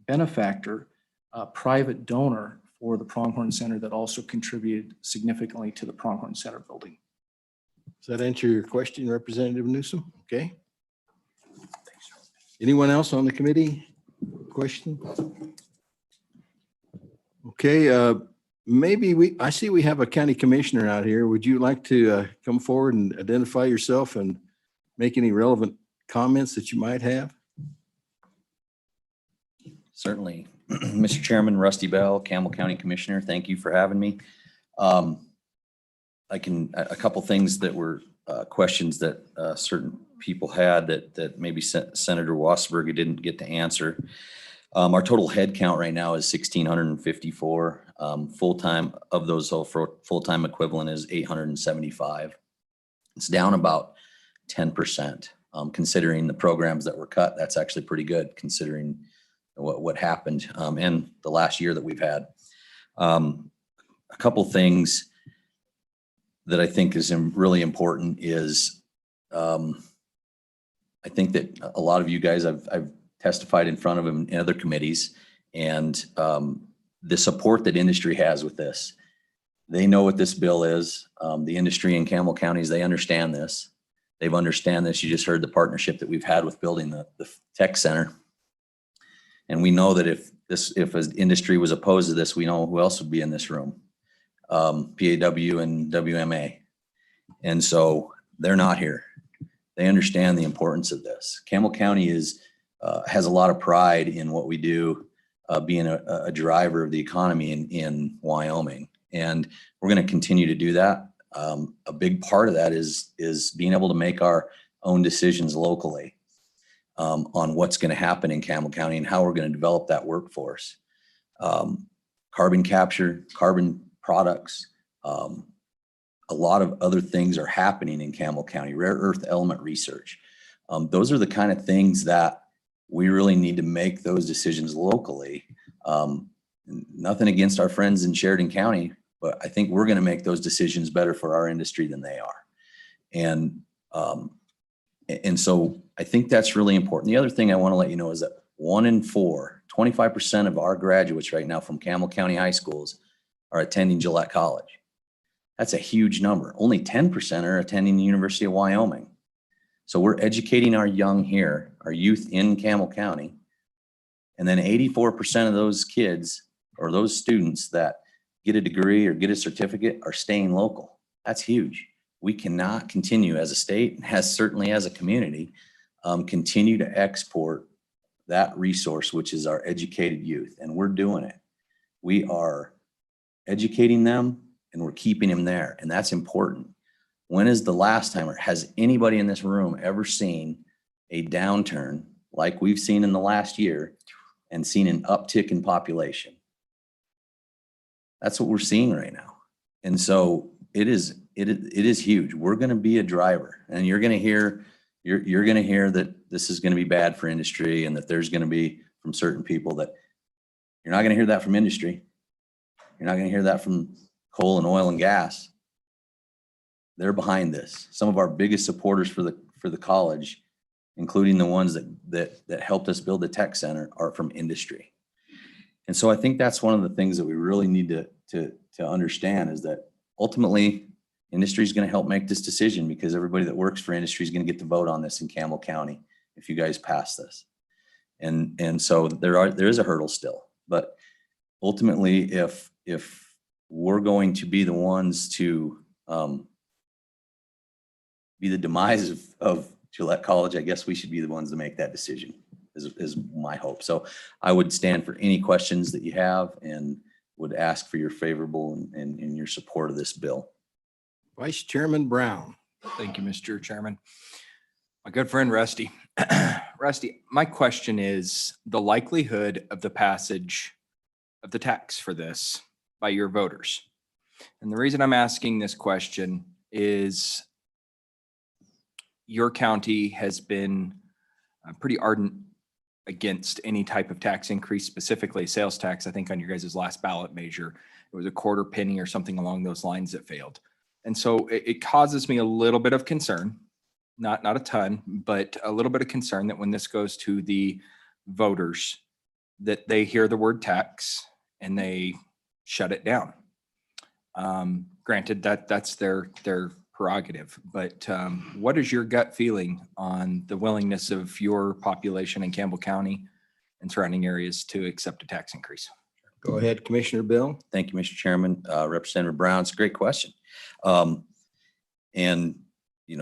benefactor, a private donor for the Pronghorn Center that also contributed significantly to the Pronghorn Center building. Does that answer your question, Representative Newsom? Okay. Anyone else on the committee? Question? Okay, maybe I see we have a county commissioner out here. Would you like to come forward and identify yourself and make any relevant comments that you might have? Certainly. Mr. Chairman, Rusty Bell, Campbell County Commissioner, thank you for having me. A couple things that were questions that certain people had that maybe Senator Wasserberger didn't get to answer. Our total head count right now is 1,654. Full-time of those, full-time equivalent is 875. It's down about 10%. Considering the programs that were cut, that's actually pretty good considering what happened in the last year that we've had. A couple things that I think is really important is I think that a lot of you guys I've testified in front of them in other committees, and the support that industry has with this. They know what this bill is. The industry in Campbell counties, they understand this. They've understand this. You just heard the partnership that we've had with building the tech center. And we know that if an industry was opposed to this, we know who else would be in this room. PAW and WMA. And so they're not here. They understand the importance of this. Campbell County has a lot of pride in what we do, being a driver of the economy in Wyoming. And we're going to continue to do that. A big part of that is being able to make our own decisions locally on what's going to happen in Campbell County and how we're going to develop that workforce. Carbon capture, carbon products, a lot of other things are happening in Campbell County, rare earth element research. Those are the kind of things that we really need to make those decisions locally. Nothing against our friends in Sheridan County, but I think we're going to make those decisions better for our industry than they are. And so I think that's really important. The other thing I want to let you know is that 1 in 4, 25% of our graduates right now from Campbell County high schools are attending Gillette College. That's a huge number. Only 10% are attending the University of Wyoming. So we're educating our young here, our youth in Campbell County. And then 84% of those kids or those students that get a degree or get a certificate are staying local. That's huge. We cannot continue as a state, and certainly as a community, continue to export that resource, which is our educated youth. And we're doing it. We are educating them and we're keeping them there. And that's important. When is the last time, or has anybody in this room ever seen a downturn like we've seen in the last year and seen an uptick in population? That's what we're seeing right now. And so it is huge. We're going to be a driver, and you're going to hear that this is going to be bad for industry, and that there's going to be from certain people that you're not going to hear that from industry. You're not going to hear that from coal and oil and gas. They're behind this. Some of our biggest supporters for the college, including the ones that helped us build the tech center, are from industry. And so I think that's one of the things that we really need to understand, is that ultimately industry is going to help make this decision, because everybody that works for industry is going to get to vote on this in Campbell County if you guys pass this. And so there is a hurdle still, but ultimately if we're going to be the ones to be the demise of Gillette College, I guess we should be the ones to make that decision, is my hope. So I would stand for any questions that you have and would ask for your favorable and your support of this bill. Vice Chairman Brown. Thank you, Mr. Chairman. My good friend Rusty. Rusty, my question is the likelihood of the passage of the tax for this by your voters. And the reason I'm asking this question is your county has been pretty ardent against any type of tax increase, specifically sales tax. I think on your guys' last ballot measure, it was a quarter penny or something along those lines that failed. And so it causes me a little bit of concern, not a ton, but a little bit of concern that when this goes to the voters, that they hear the word tax and they shut it down. Granted, that's their prerogative, but what is your gut feeling on the willingness of your population in Campbell County and surrounding areas to accept a tax increase? Go ahead, Commissioner Bill. Thank you, Mr. Chairman. Representative Brown, it's a great question. And,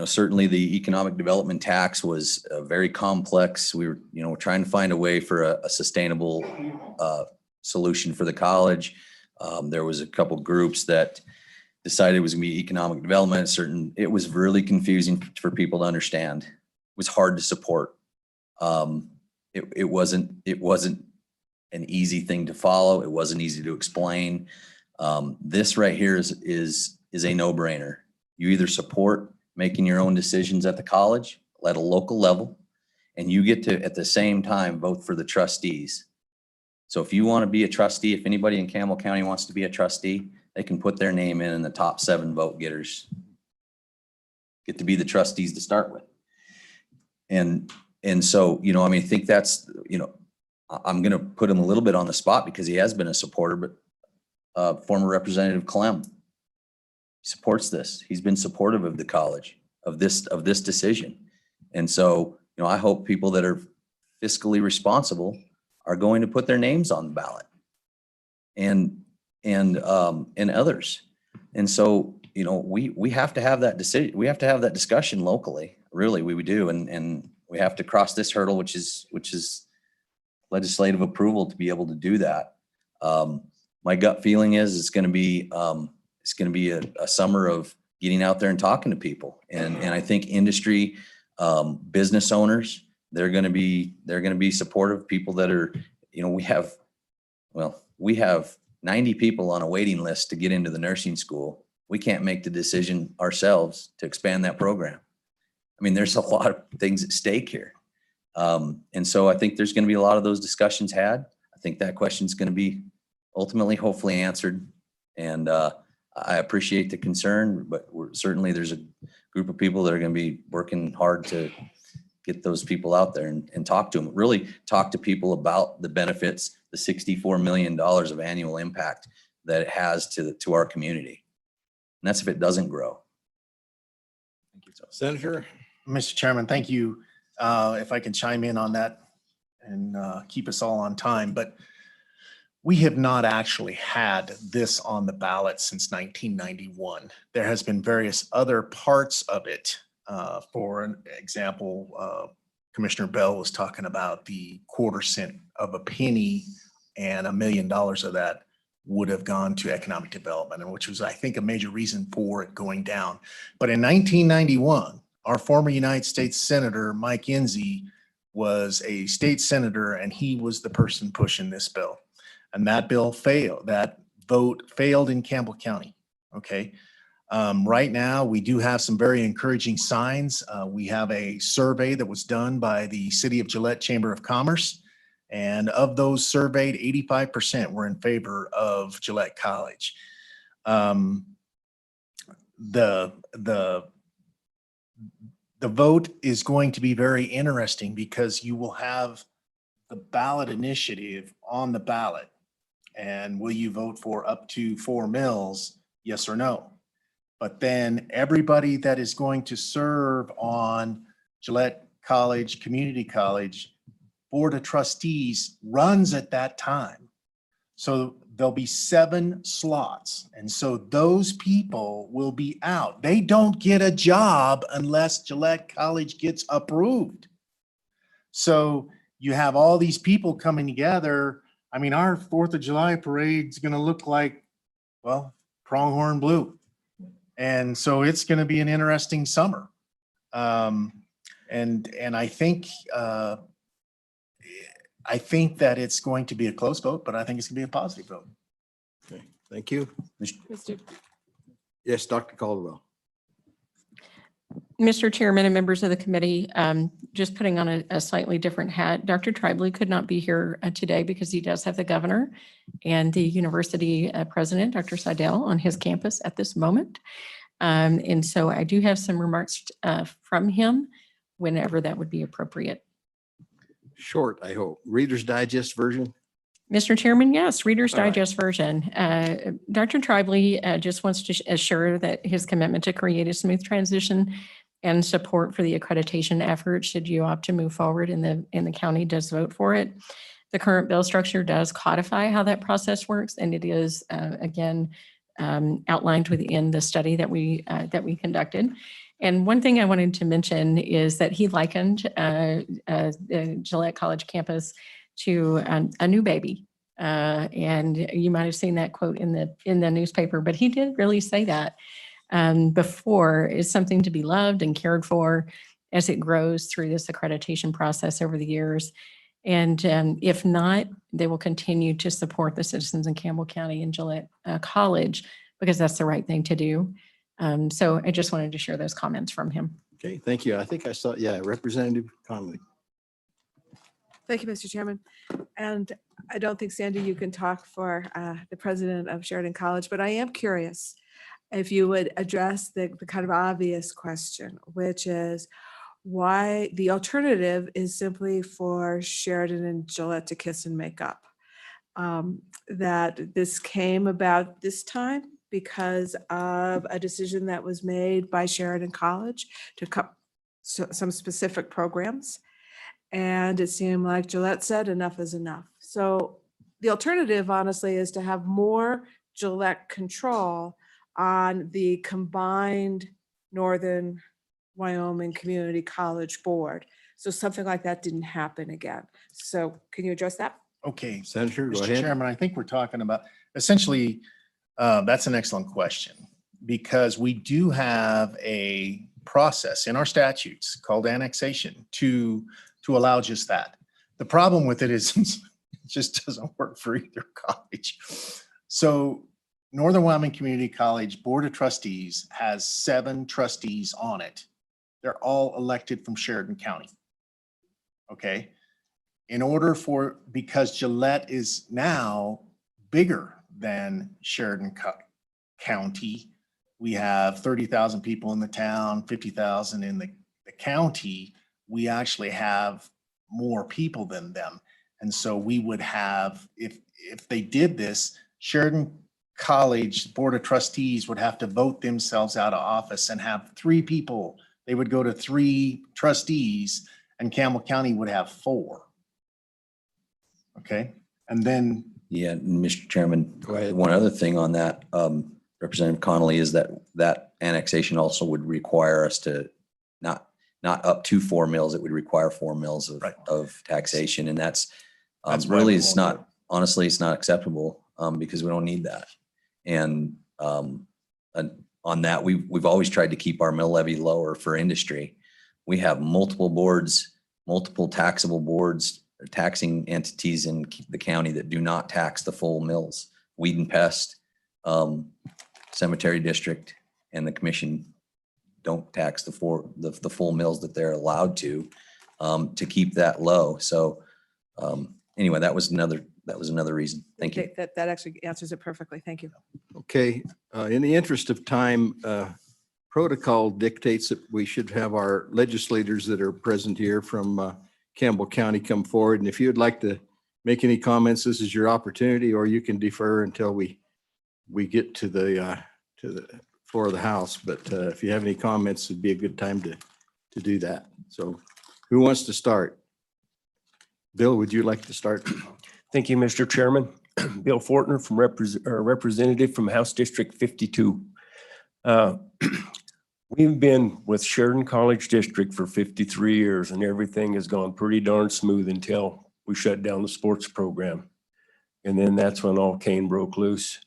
certainly the economic development tax was very complex. We were, we're trying to find a way for a sustainable solution for the college. There was a couple groups that decided it was gonna be economic development. It was really confusing for people to understand. It was hard to support. It wasn't an easy thing to follow. It wasn't easy to explain. This right here is a no-brainer. You either support making your own decisions at the college at a local level, and you get to, at the same time, vote for the trustees. So if you want to be a trustee, if anybody in Campbell County wants to be a trustee, they can put their name in, and the top 7 vote getters get to be the trustees to start with. And so, I think that's, I'm going to put him a little bit on the spot because he has been a supporter, but former Representative Clem supports this. He's been supportive of the college, of this decision. And so, I hope people that are fiscally responsible are going to put their names on the ballot and others. And so, we have to have that decision. We have to have that discussion locally. Really, we do. And we have to cross this hurdle, which is legislative approval to be able to do that. My gut feeling is it's going to be a summer of getting out there and talking to people. And I think industry, business owners, they're going to be supportive. People that are, we have 90 people on a waiting list to get into the nursing school. We can't make the decision ourselves to expand that program. I mean, there's a lot of things at stake here. And so I think there's going to be a lot of those discussions had. I think that question is going to be ultimately, hopefully answered. And I appreciate the concern, but certainly there's a group of people that are going to be working hard to get those people out there and talk to them, really talk to people about the benefits, the $64 million of annual impact that it has to our community. And that's if it doesn't grow. Senator? Mr. Chairman, thank you. If I can chime in on that and keep us all on time, but we have not actually had this on the ballot since 1991. There has been various other parts of it. For an example, Commissioner Bell was talking about the quarter-cent of a penny, and $1 million of that would have gone to economic development, and which was, I think, a major reason for it going down. But in 1991, our former United States Senator, Mike Enzi, was a state senator, and he was the person pushing this bill. And that bill failed, that vote failed in Campbell County, okay? Right now, we do have some very encouraging signs. We have a survey that was done by the City of Gillette Chamber of Commerce. And of those surveyed, 85% were in favor of Gillette College. The vote is going to be very interesting because you will have the ballot initiative on the ballot. And will you vote for up to 4 mills, yes or no? But then everybody that is going to serve on Gillette College, Community College, Board of Trustees runs at that time. So there'll be 7 slots. And so those people will be out. They don't get a job unless Gillette College gets approved. So you have all these people coming together. I mean, our 4th of July parade is going to look like, well, pronghorn blue. And so it's going to be an interesting summer. And I think that it's going to be a close vote, but I think it's going to be a positive vote. Okay, thank you. Mr. Yes, Dr. Caldwell. Mr. Chairman and members of the committee, just putting on a slightly different hat, Dr. Tribally could not be here today because he does have the governor and the university president, Dr. Seidel, on his campus at this moment. And so I do have some remarks from him whenever that would be appropriate. Short, I hope. Reader's Digest version? Mr. Chairman, yes, Reader's All right. Digest version. Dr. Tribally just wants to assure that his commitment to create a smooth transition and support for the accreditation effort, should you opt to move forward in the county, does vote for it. The current bill structure does codify how that process works, and it is again outlined within the study that we conducted. And one thing I wanted to mention is that he likened the Gillette College campus to a new baby. And you might have seen that quote in the newspaper, but he did really say that before, is something to be loved and cared for as it grows through this accreditation process over the years. And if not, they will continue to support the citizens in Campbell County and Gillette College, because that's the right thing to do. So I just wanted to share those comments from him. Okay, thank you. I think I saw, yeah, Representative Conley. Thank you, Mr. Chairman. And I don't think, Sandy, you can talk for the president of Sheridan College, but I am curious if you would address the kind of obvious question, which is why the alternative is simply for Sheridan and Gillette to kiss and make up. That this came about this time because of a decision that was made by Sheridan College to cut some specific programs. And it seemed like Gillette said enough is enough. So the alternative, honestly, is to have more Gillette control on the combined Northern Wyoming Community College Board. So something like that didn't happen again. So can you address that? Okay, Senator, go Mr. ahead. Chairman, I think we're talking about, essentially, that's an excellent question, because we do have a process in our statutes called annexation to allow just that. The problem with it is it just doesn't work for either college. So Northern Wyoming Community College Board of Trustees has 7 trustees on it. They're all elected from Sheridan County. Okay. In order for, because Gillette is now bigger than Sheridan County, we have 30,000 people in the town, 50,000 in the county. we actually have more people than them. And so we would have, if they did this, Sheridan College Board of Trustees would have to vote themselves out of office and have 3 people. They would go to 3 trustees and Campbell County would have 4. Okay, and then Yeah, Mr. Chairman, Go ahead. one other thing on that, Representative Connolly, is that annexation also would require us to not up to 4 mills, it would require 4 mills Right. of taxation. And that's That's why really, we it's won't do not, honestly, it's not acceptable because we don't need that. And on that, we've always tried to keep our mill levy lower for industry. We have multiple boards, multiple taxable boards, taxing entities in the county that do not tax the full mills. Weed and Pest, Cemetery District, and the commission don't tax the full mills that they're allowed to keep that low. So anyway, that was another reason. Thank you. That actually answers it perfectly. Thank you. Okay, in the interest of time, protocol dictates that we should have our legislators that are present here from Campbell County come forward. And if you'd like to make any comments, this is your opportunity, or you can defer until we get to the floor of the House. But if you have any comments, it'd be a good time to do that. So who wants to start? Bill, would you like to start? Thank you, Mr. Chairman. Bill Fortner from representative from House District 52. We've been with Sheridan College District for 53 years and everything has gone pretty darn smooth until we shut down the sports program. And then that's when all Cain broke loose.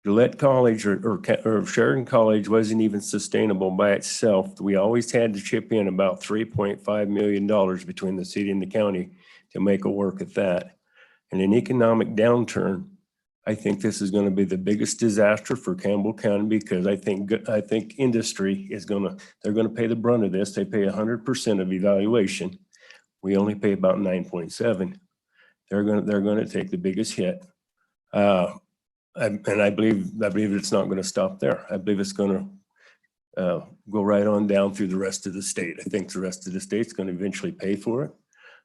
Gillette College or Sheridan College wasn't even sustainable by itself. We always had to chip in about $3.5 million between the city and the county to make it work at that. In an economic downturn, I think this is going to be the biggest disaster for Campbell County because I think industry they're going to pay the brunt of this. They pay 100% of evaluation. We only pay about 9.7. They're going to take the biggest hit. And I believe it's not going to stop there. I believe it's going to go right on down through the rest of the state. I think the rest of the state's going to eventually pay for it.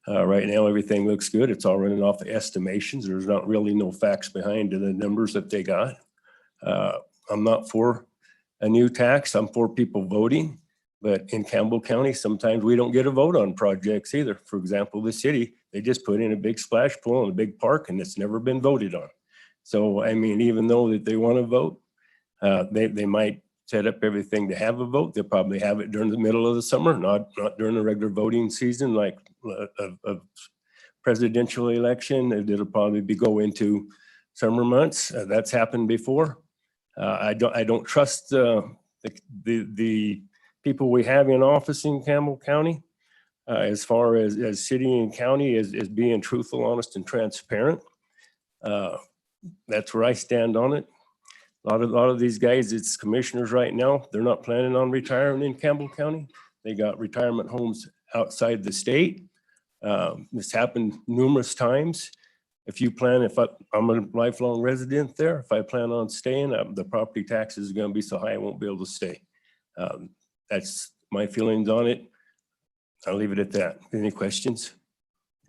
Right now, everything looks good. It's all running off the estimations. There's not really no facts behind the numbers that they got. I'm not for a new tax. I'm for people voting. But in Campbell County, sometimes we don't get a vote on projects either. For example, the city, they just put in a big splash pool and a big park and it's never been voted on. So, I mean, even though that they want to vote, they might set up everything to have a vote. They'll probably have it during the middle of the summer, not during the regular voting season like a presidential election. It'll probably go into summer months. That's happened before. I don't trust the people we have in office in Campbell County as far as city and county as being truthful, honest, and transparent. That's where I stand on it. A lot of these guys, it's commissioners right now. They're not planning on retiring in Campbell County. They got retirement homes outside the state. This happened numerous times. I'm a lifelong resident there. If I plan on staying, the property taxes are going to be so high I won't be able to stay. That's my feelings on it. I'll leave it at that. Any questions?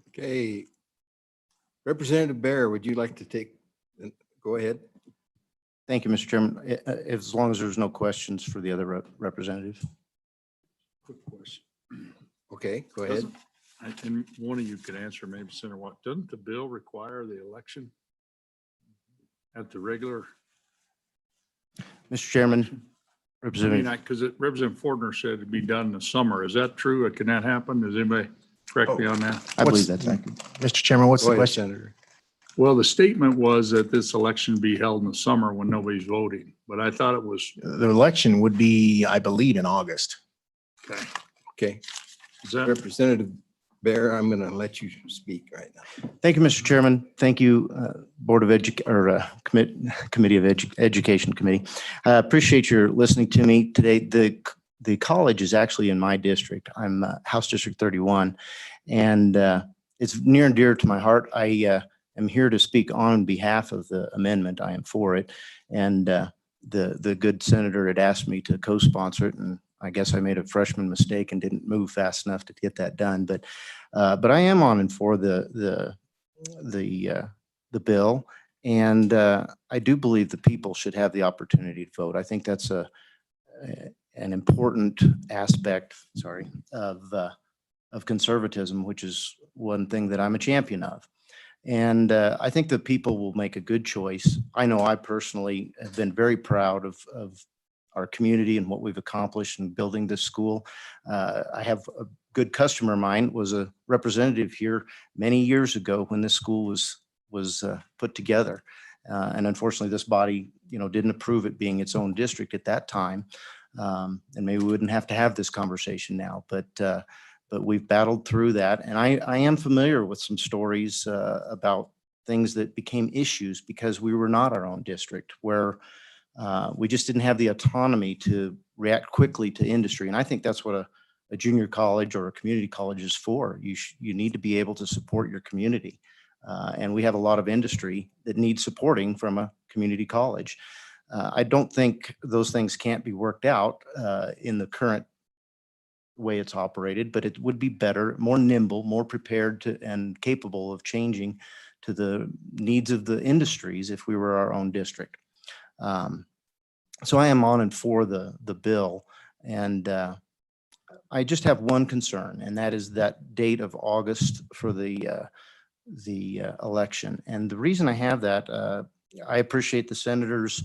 Okay. Representative Bear, would you like to go ahead? Thank you, Mr. Chairman. As long as there's no questions for the other representatives. Quick question. Okay, go ahead. And one of you could answer, maybe Senator Watt, doesn't the bill require the election at the regular? Mr. Chairman, Representative. Because Representative Fortner said it'd be done in the summer. Is that true? Can that happen? Does anybody correct me on that? I believe that's accurate. Mr. Chairman, what's Go the ahead, question? Senator. Well, the statement was that this election be held in the summer when nobody's voting, but I thought it was, The election would be, I believe, in August. okay. Okay, Is that, Representative Bear, I'm going to let you speak right now. Thank you, Mr. Chairman. Thank you, Board of Committee of Education Committee. I appreciate your listening to me today. The college is actually in my district. I'm House District 31, and it's near and dear to my heart. I am here to speak on behalf of the amendment. I am for it, and the good senator had asked me to co-sponsor it, and I guess I made a freshman mistake and didn't move fast enough to get that done. But I am on and for the bill. And I do believe the people should have the opportunity to vote. I think that's an important aspect, sorry, of conservatism, which is one thing that I'm a champion of. And I think the people will make a good choice. I know I personally have been very proud of our community and what we've accomplished in building this school. I have a good customer of mine, was a representative here many years ago when this school was put together. And unfortunately, this body, didn't approve it being its own district at that time. And maybe we wouldn't have to have this conversation now, but we've battled through that. And I am familiar with some stories about things that became issues because we were not our own district, where we just didn't have the autonomy to react quickly to industry. And I think that's what a junior college or a community college is for. You need to be able to support your community. And we have a lot of industry that needs supporting from a community college. I don't think those things can't be worked out in the current way it's operated, but it would be better, more nimble, more prepared and capable of changing to the needs of the industries if we were our own district. So I am on and for the bill, and I just have one concern, and that is that date of August for the election. And the reason I have that, I appreciate the senator's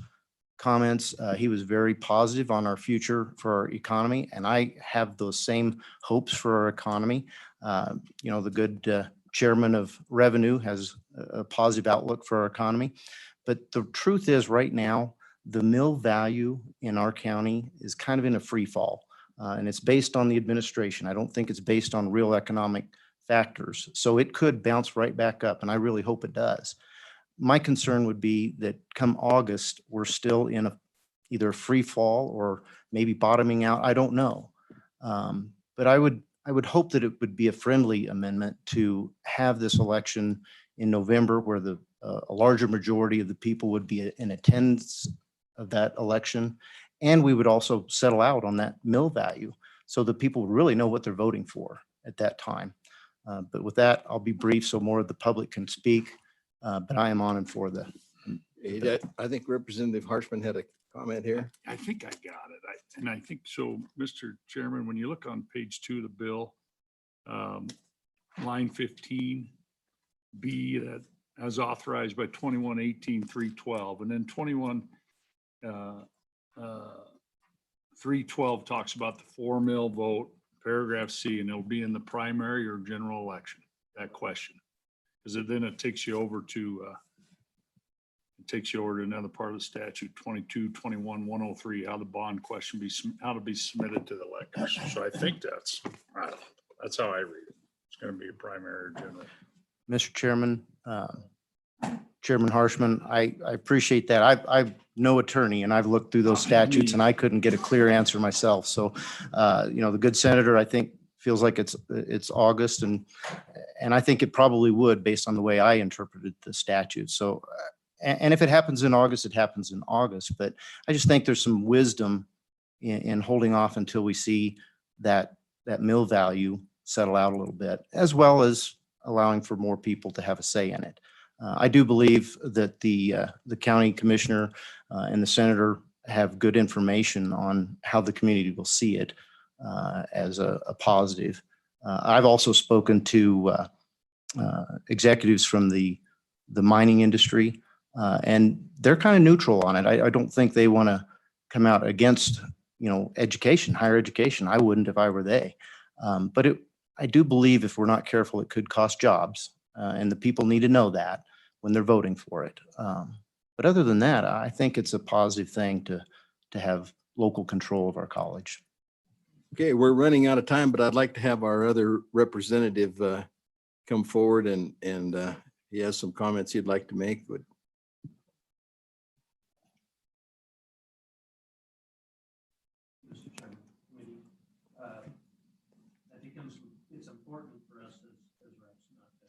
comments. He was very positive on our future for our economy, and I have those same hopes for our economy. The good chairman of revenue has a positive outlook for our economy. But the truth is, right now, the mill value in our county is kind of in a free fall, and it's based on the administration. I don't think it's based on real economic factors. So it could bounce right back up, and I really hope it does. My concern would be that come August, we're still in either a free fall or maybe bottoming out. I don't know. But I would hope that it would be a friendly amendment to have this election in November, where a larger majority of the people would be in attendance of that election. And we would also settle out on that mill value so that people really know what they're voting for at that time. But with that, I'll be brief so more of the public can speak. But I am on and for the. I think Representative Harshman had a comment here. I think I got it. And I think so, Mr. Chairman, when you look on page 2 of the bill, line 15, B, that as authorized by 21-18-312, and then 312 talks about the 4-mill vote, paragraph C, and it'll be in the primary or general election, that question. Because then it takes you over to another part of the statute, 22-21-103, how the bond question how to be submitted to the electors. So I think that's how I read it. It's going to be a primary or general. Mr. Chairman, Chairman Harshman, I appreciate that. I'm no attorney, and I've looked through those statutes and I couldn't get a clear answer myself. So, the good senator, I think, feels like it's August, and I think it probably would based on the way I interpreted the statute. So, and if it happens in August, it happens in August. But I just think there's some wisdom in holding off until we see that mill value settle out a little bit, as well as allowing for more people to have a say in it. I do believe that the county commissioner and the senator have good information on how the community will see it as a positive. I've also spoken to executives from the mining industry, and they're kind of neutral on it. I don't think they want to come out against, education, higher education. I wouldn't if I were they. But I do believe if we're not careful, it could cost jobs, and the people need to know that when they're voting for it. But other than that, I think it's a positive thing to have local control of our college. Okay, we're running out of time, but I'd like to have our other representative come forward and he has some comments he'd like to make. But I think it's important for us as reps not to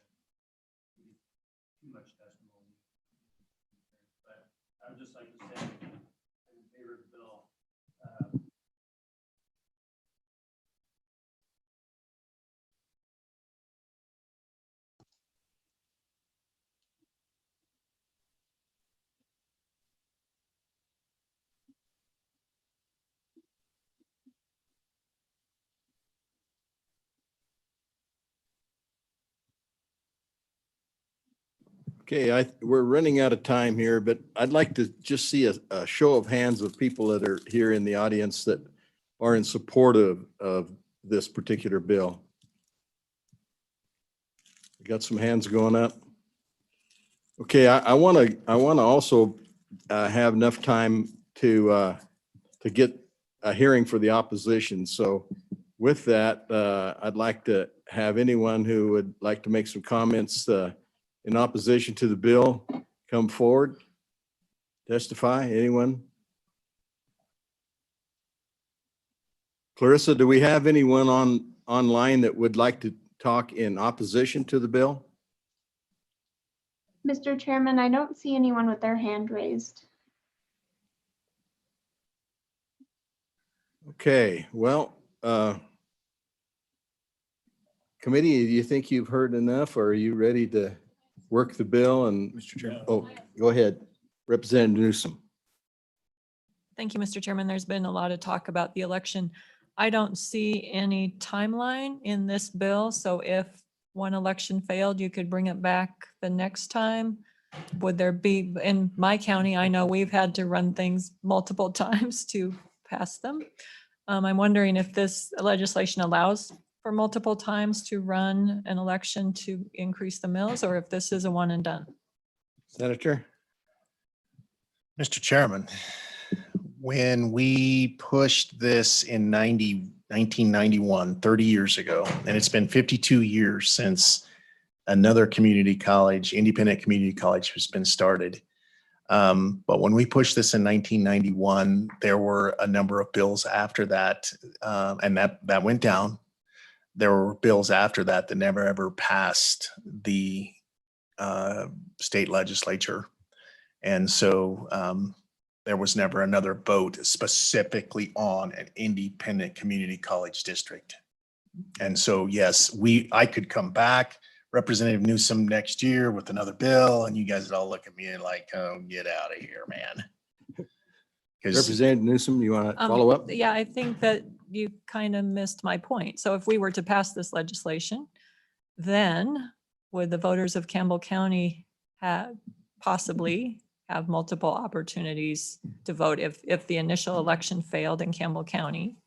give too much testimony. But I would just like to say, I'm in favor of the bill. Okay, we're running out of time here, but I'd like to just see a show of hands of people that are here in the audience that are in support of this particular bill. We got some hands going up. Okay, I want to also have enough time to get a hearing for the opposition. So with that, I'd like to have anyone who would like to make some comments in opposition to the bill come forward, testify. Anyone? Clarissa, do we have anyone online that would like to talk in opposition to the bill? Mr. Chairman, I don't see anyone with their hand raised. Okay, well, committee, do you think you've heard enough, or are you ready to work the bill? And Mr. Chairman. oh, go ahead, Representative Newsom. Thank you, Mr. Chairman. There's been a lot of talk about the election. I don't see any timeline in this bill. So if one election failed, you could bring it back the next time. Would there be, in my county, I know we've had to run things multiple times to pass them. I'm wondering if this legislation allows for multiple times to run an election to increase the mills, or if this is a one and done. Senator? Mr. Chairman, when we pushed this in 1991, 30 years ago, and it's been 52 years since another community college, independent community college has been started. But when we pushed this in 1991, there were a number of bills after that, and that went down. There were bills after that that never ever passed the state legislature. And so there was never another vote specifically on an independent community college district. And so, yes, I could come back, Representative Newsom, next year with another bill, and you guys would all look at me like, oh, get out of here, man. Representative Newsom, you want to follow up? Yeah, I think that you kind of missed my point. So if we were to pass this legislation, then would the voters of Campbell County possibly have multiple opportunities to vote? If the initial election failed in Campbell County,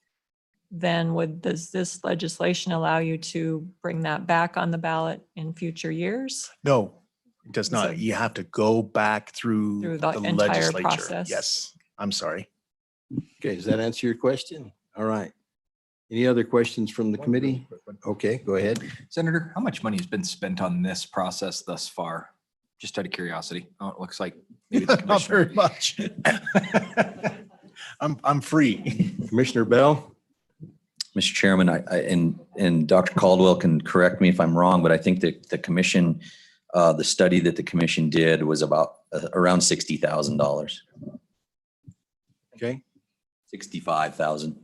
then does this legislation allow you to bring that back on the ballot in future years? No, it does So- not. You have to go back through Through the the entire legislature. process. Yes, I'm sorry. Okay, does that answer your question? All right. Any other questions from the committee? Okay, go ahead. Senator, how much money has been spent on this process thus far? Just out of curiosity. Oh, it looks like maybe the Not commissioner. very much. I'm free. Commissioner Bell? Mr. Chairman, and Dr. Caldwell can correct me if I'm wrong, but I think that the commission, the study that the commission did was about around $60,000, Okay, 65,000.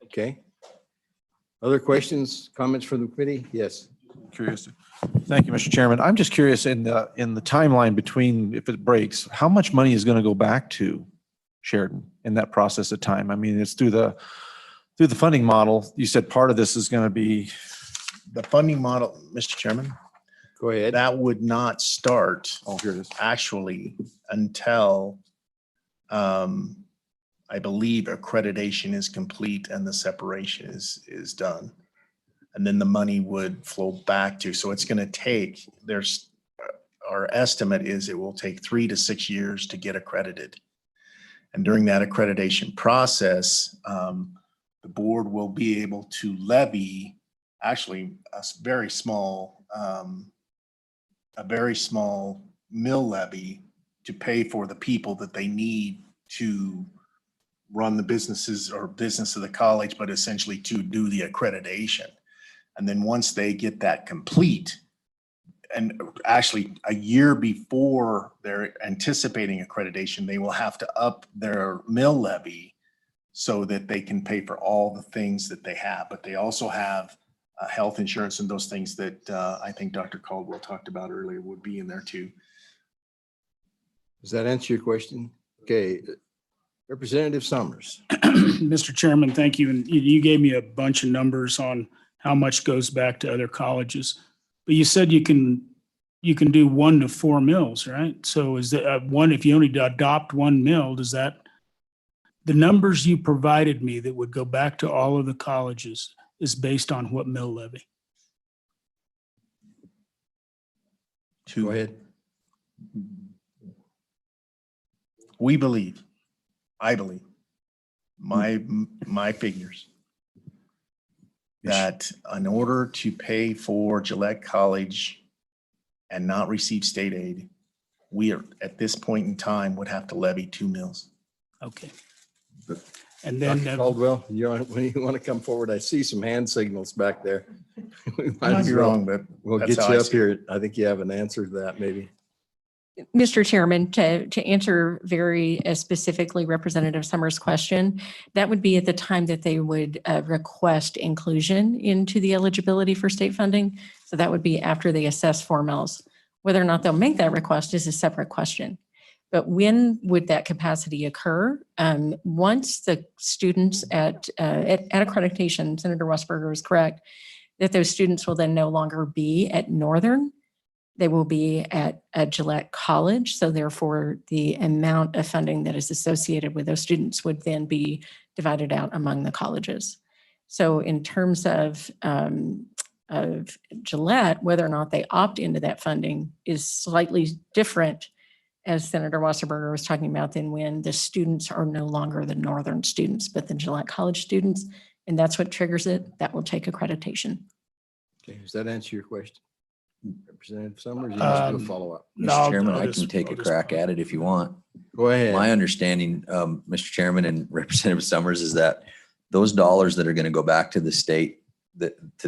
okay. Other questions, comments from the committee? Yes. Curious. Thank you, Mr. Chairman. I'm just curious in the timeline between, if it breaks, how much money is going to go back to Sheridan in that process of time? I mean, it's through the funding model. You said part of this is going to be. The funding model, Mr. Chairman, Go ahead. that would not start Oh, here it is. actually until I believe accreditation is complete and the separation is done. And then the money would flow back to, so it's going to take, our estimate is it will take 3 to 6 years to get accredited. And during that accreditation process, the board will be able to levy actually a very small mill levy to pay for the people that they need to run the businesses or business of the college, but essentially to do the accreditation. And then once they get that complete, and actually a year before they're anticipating accreditation, they will have to up their mill levy so that they can pay for all the things that they have. But they also have health insurance and those things that I think Dr. Caldwell talked about earlier would be in there too. Does that answer your question? Okay. Representative Summers. Mr. Chairman, thank you. And you gave me a bunch of numbers on how much goes back to other colleges. But you said you can you can do 1 to 4 mills, right? So is that one, if you only adopt 1 mill, does that, the numbers you provided me that would go back to all of the colleges is based on what mill levy? Go ahead. We believe, I believe, my figures, that in order to pay for Gillette College and not receive state aid, we are, at this point in time, would have to levy 2 mills. Okay. And then, Dr. Caldwell, when you want to come forward, I see some hand signals back there. We might Might as be well- wrong, but We'll that's get how you I up see it. here. I think you have an answer to that, maybe. Mr. Chairman, to answer very specifically Representative Summers' question, that would be at the time that they would request inclusion into the eligibility for state funding. So that would be after they assess 4 mills. Whether or not they'll make that request is a separate question. But when would that capacity occur? Once the students at accreditation, Senator Westberger is correct, that those students will then no longer be at Northern. They will be at Gillette College. So therefore, the amount of funding that is associated with those students would then be divided out among the colleges. So in terms of Gillette, whether or not they opt into that funding is slightly different, as Senator Wasserberger was talking about, than when the students are no longer the Northern students, but the Gillette College students. And that's what triggers it. That will take accreditation. Okay, does that answer your question? Representative Summers, you must do a follow-up. Mr. Chairman, I can take a crack at it if you want. Go ahead. My understanding, Mr. Chairman and Representative Summers, is that those dollars that are going to go back to the state,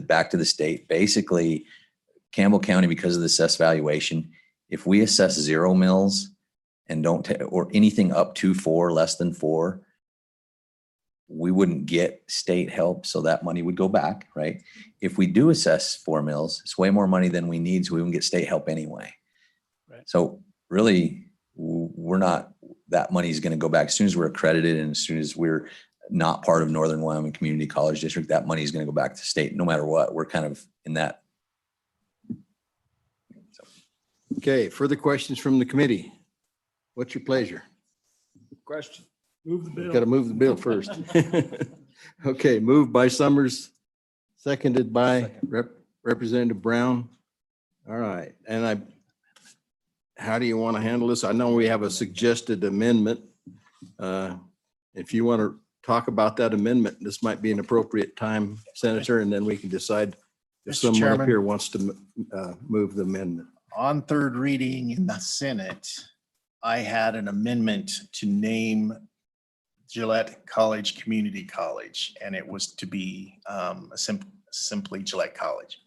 back to the state, basically Campbell County, because of the assessed valuation, if we assess 0 mills and don't, or anything up to 4, less than 4, we wouldn't get state help. So that money would go back, right? If we do assess 4 mills, it's way more money than we need. So we wouldn't get state help anyway. Right. So really, we're not, that money is going to go back as soon as we're accredited and as soon as we're not part of Northern Wyoming Community College District, that money is going to go back to state no matter what. We're kind of in that. Okay, further questions from the committee? What's your pleasure? Question. Move the bill. Got to move the bill first. Okay, moved by Summers, seconded by Representative Brown. All right, and how do you want to handle this? I know we have a suggested amendment. If you want to talk about that amendment, this might be an appropriate time, Senator, and then we can decide if Mr. someone up Chairman. here wants to move the amendment. On third reading in the Senate, I had an amendment to name Gillette College Community College, and it was to be simply Gillette College.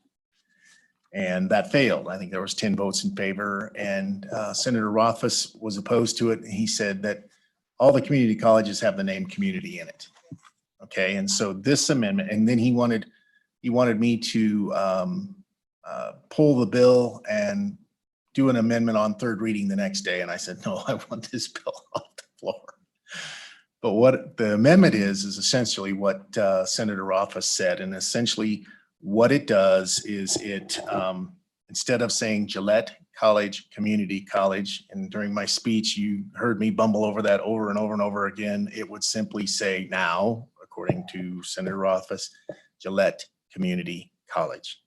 And that failed. I think there was 10 votes in favor, and Senator Rothfuss was opposed to it. He said that all the community colleges have the name community in it. Okay, and so this amendment, and then he wanted me to pull the bill and do an amendment on third reading the next day. And I said, no, I want this bill off the floor. But what the amendment is essentially what Senator Rothfuss said. And essentially what it does is it, instead of saying Gillette College Community College, and during my speech, you heard me bumble over that over and over and over again, it would simply say now, according to Senator Rothfuss, Gillette Community College.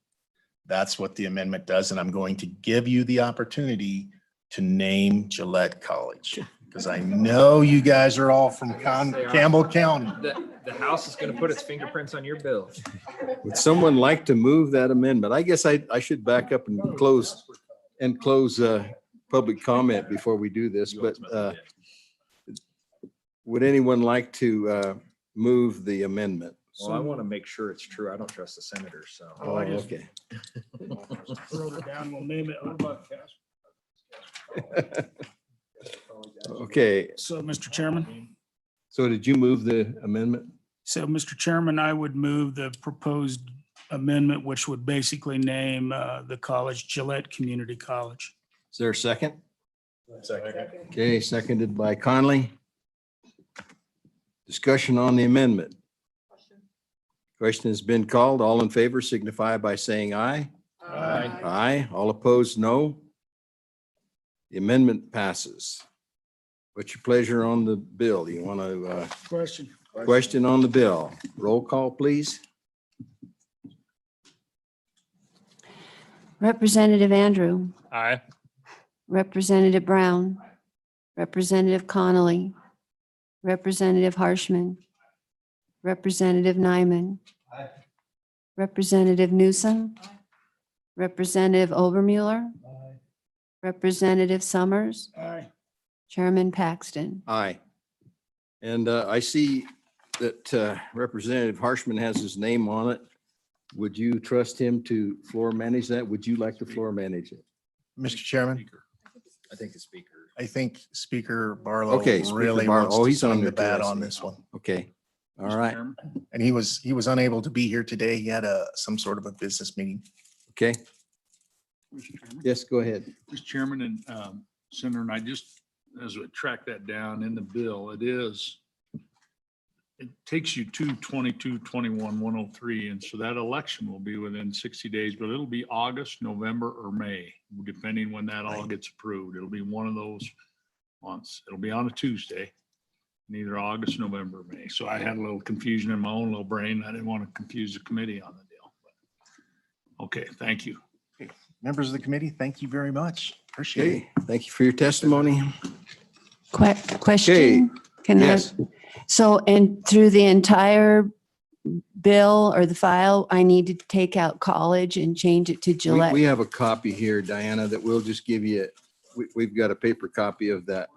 That's what the amendment does, and I'm going to give you the opportunity to name Gillette College, because I know you guys are all from Campbell County. The House is going to put its fingerprints on your bill. Would someone like to move that amendment? I guess I should back up and close public comment before we do this, but would anyone like to move the amendment? Well, I want to make sure it's true. I don't trust the senators, so. Oh, okay. Throw it down, we'll name it. Okay, So, Mr. Chairman, so did you move the amendment? so Mr. Chairman, I would move the proposed amendment, which would basically name the college Gillette Community College. Is there a second? Okay, seconded by Conley. Discussion on the amendment. Question has been called. All in favor signify by saying aye. Aye. Aye. All opposed, no. The amendment passes. What's your pleasure on the bill? You want to, question on the bill? Roll call, please. Representative Andrew, Aye. Representative Brown, Representative Connolly, Representative Harshman, Representative Nyman, Representative Newsom, Representative Obermuller, Representative Summers, Aye. Chairman Paxton. Aye. And I see that Representative Harshman has his name on it. Would you trust him to floor manage that? Would you like to floor manage it? Mr. Chairman, I think the speaker. I think Speaker Barlow Okay, Speaker really Barlow. wants Oh, to he's on swing there the too, bat I on see. this one. Okay. All Mr. right. Chairman, And he was unable to be here today. He had some sort of a business meeting. Okay. Mr. Chairman. Yes, go ahead. Mr. Chairman and Senator, and I just, as we track that down in the bill, it takes you to 22/21/103. And so that election will be within 60 days, but it'll be August, November, or May, depending when that all gets approved. It'll be one of those months. It'll be on a Tuesday, in either August, November, or May. So I had a little confusion in my own little brain. I didn't want to confuse the committee on the deal. Okay, thank you. Members of the committee, thank you very much. Appreciate it. Okay. Thank you for your testimony. Question? Can I? Yes. So, and through the entire bill or the file, I need to take out college and change it to We Gillette? have a copy here, Diana, that we'll just give you. We've got a paper copy of that.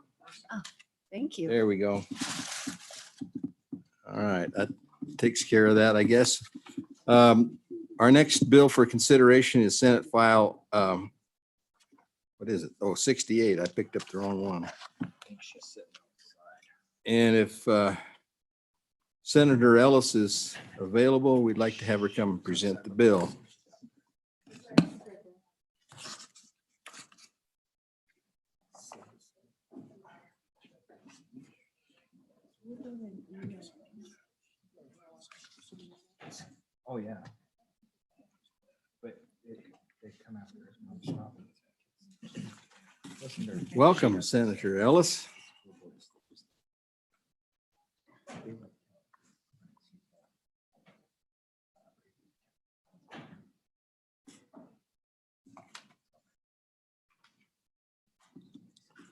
Thank you. There we go. All right, that takes care of that, I guess. Our next bill for consideration is Senate File, what is it? Oh, 68. I picked up the wrong one. And if Senator Ellis is available, we'd like to have her come and present the bill. Oh, yeah. But they come after us. Welcome, Senator Ellis.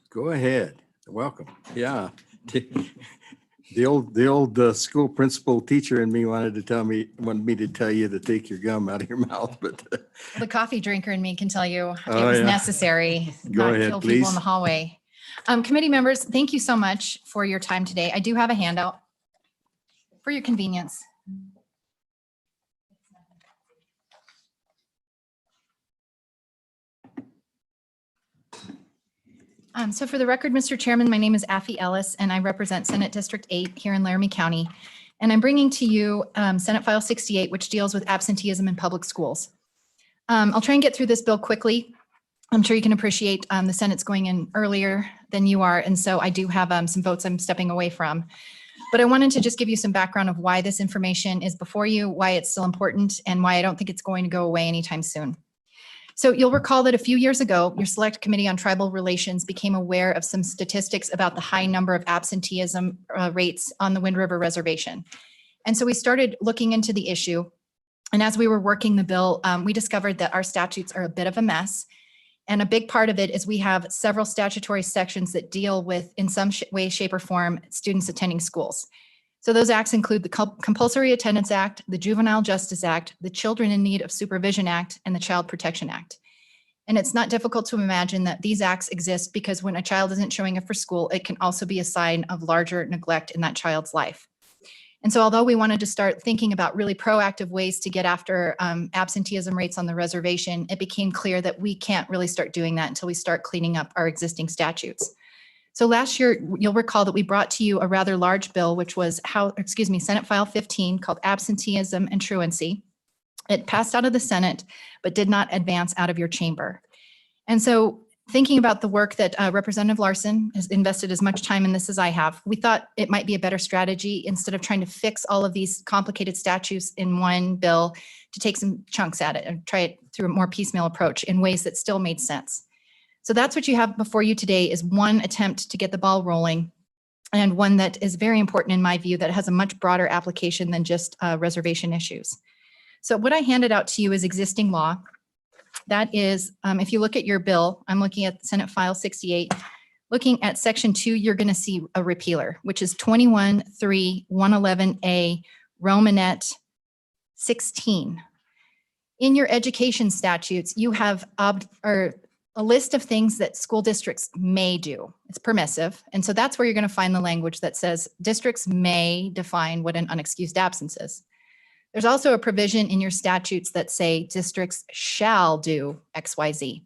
Go ahead. Welcome. Yeah. The old school principal teacher in me wanted me to tell you to take your gum out of your mouth, but The coffee drinker in me can tell you it Oh, was yeah. necessary. Go not ahead, kill people please. in the hallway. Committee members, thank you so much for your time today. I do have a handout for your convenience. So for the record, Mr. Chairman, my name is Affie Ellis, and I represent Senate District 8 here in Laramie County. And I'm bringing to you Senate File 68, which deals with absenteeism in public schools. I'll try and get through this bill quickly. I'm sure you can appreciate the Senate's going in earlier than you are, and so I do have some votes I'm stepping away from. But I wanted to just give you some background of why this information is before you, why it's still important, and why I don't think it's going to go away anytime soon. So you'll recall that a few years ago, your Select Committee on Tribal Relations became aware of some statistics about the high number of absenteeism rates on the Wind River Reservation. And so we started looking into the issue. And as we were working the bill, we discovered that our statutes are a bit of a mess. And a big part of it is we have several statutory sections that deal with, in some way, shape, or form, students attending schools. So those acts include the Compulsory Attendance Act, the Juvenile Justice Act, the Children in Need of Supervision Act, and the Child Protection Act. And it's not difficult to imagine that these acts exist because when a child isn't showing up for school, it can also be a sign of larger neglect in that child's life. And so although we wanted to start thinking about really proactive ways to get after absenteeism rates on the reservation, it became clear that we can't really start doing that until we start cleaning up our existing statutes. So last year, you'll recall that we brought to you a rather large bill, which was Senate File 15, called Absenteeism and Truancy. It passed out of the Senate, but did not advance out of your chamber. And so thinking about the work that Representative Larson has invested as much time in this as I have, we thought it might be a better strategy instead of trying to fix all of these complicated statutes in one bill to take some chunks at it and try it through a more piecemeal approach in ways that still made sense. So that's what you have before you today is one attempt to get the ball rolling, and one that is very important in my view that has a much broader application than just reservation issues. So what I handed out to you is existing law. That is, if you look at your bill, I'm looking at Senate File 68. Looking at Section 2, you're going to see a repealer, which is 21.3.111A, Romanet 16. In your education statutes, you have a list of things that school districts may do. It's permissive. And so that's where you're going to find the language that says districts may define what an unexcused absence is. There's also a provision in your statutes that say districts shall do XYZ.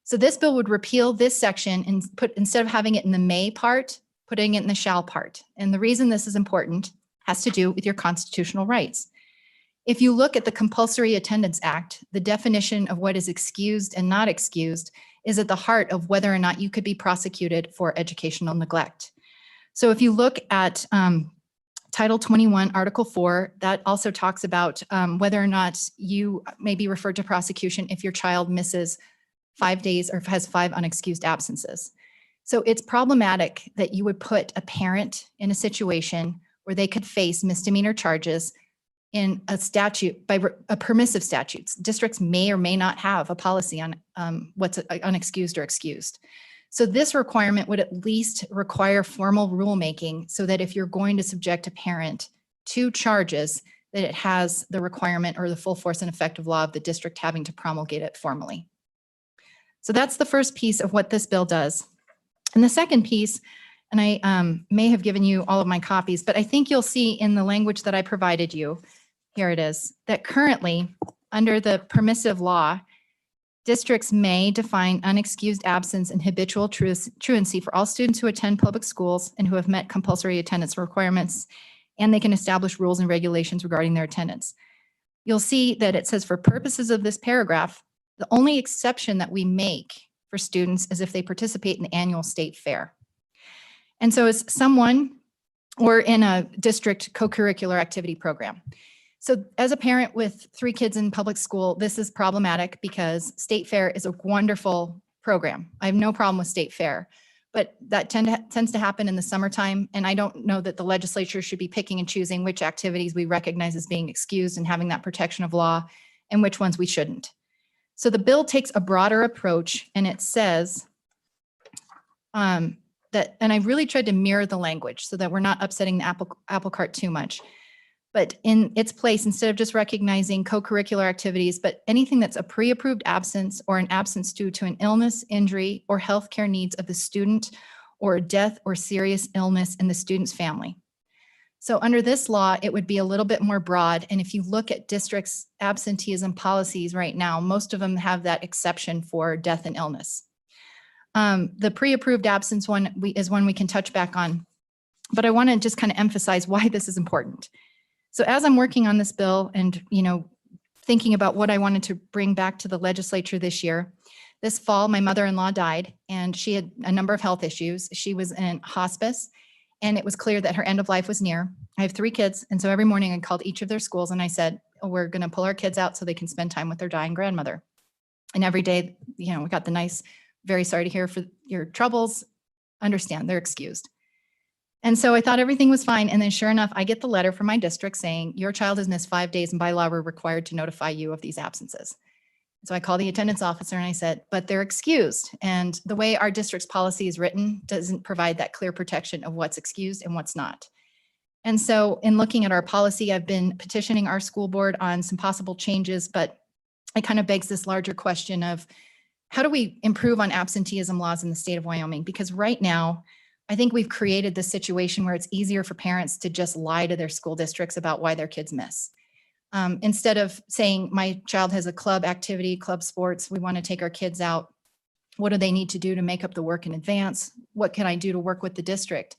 So this bill would repeal this section and put, instead of having it in the may part, putting it in the shall part. And the reason this is important has to do with your constitutional rights. If you look at the Compulsory Attendance Act, the definition of what is excused and not excused is at the heart of whether or not you could be prosecuted for educational neglect. So if you look at Title 21, Article 4, that also talks about whether or not you may be referred to prosecution if your child misses 5 days or has 5 unexcused absences. So it's problematic that you would put a parent in a situation where they could face misdemeanor charges in a statute by a permissive statutes. Districts may or may not have a policy on what's unexcused or excused. So this requirement would at least require formal rulemaking so that if you're going to subject a parent to charges, that it has the requirement or the full force and effect of law of the district having to promulgate it formally. So that's the first piece of what this bill does. And the second piece, and I may have given you all of my copies, but I think you'll see in the language that I provided you, here it is, that currently under the permissive law, districts may define unexcused absence and habitual truancy for all students who attend public schools and who have met compulsory attendance requirements, and they can establish rules and regulations regarding their attendance. You'll see that it says for purposes of this paragraph, the only exception that we make for students is if they participate in the annual state fair. And so as someone or in a district co-curricular activity program. So as a parent with 3 kids in public school, this is problematic because state fair is a wonderful program. I have no problem with state fair, but that tends to happen in the summertime. And I don't know that the legislature should be picking and choosing which activities we recognize as being excused and having that protection of law and which ones we shouldn't. So the bill takes a broader approach and it says that, and I really tried to mirror the language so that we're not upsetting the apple cart too much. But in its place, instead of just recognizing co-curricular activities, but anything that's a pre-approved absence or an absence due to an illness, injury, or healthcare needs of the student, or a death or serious illness in the student's family. So under this law, it would be a little bit more broad. And if you look at districts' absenteeism policies right now, most of them have that exception for death and illness. The pre-approved absence one is one we can touch back on, but I want to just kind of emphasize why this is important. So as I'm working on this bill and, thinking about what I wanted to bring back to the legislature this year, this fall, my mother-in-law died and she had a number of health issues. She was in hospice and it was clear that her end of life was near. I have 3 kids. And so every morning I called each of their schools and I said, we're going to pull our kids out so they can spend time with their dying grandmother. And every day, we got the nice, very sorry to hear for your troubles. Understand, they're excused. And so I thought everything was fine. And then sure enough, I get the letter from my district saying your child has missed 5 days and by law we're required to notify you of these absences. So I called the attendance officer and I said, but they're excused. And the way our district's policy is written doesn't provide that clear protection of what's excused and what's not. And so in looking at our policy, I've been petitioning our school board on some possible changes, but it kind of begs this larger question of how do we improve on absenteeism laws in the state of Wyoming? Because right now, I think we've created this situation where it's easier for parents to just lie to their school districts about why their kids miss. Instead of saying my child has a club activity, club sports, we want to take our kids out. What do they need to do to make up the work in advance? What can I do to work with the district?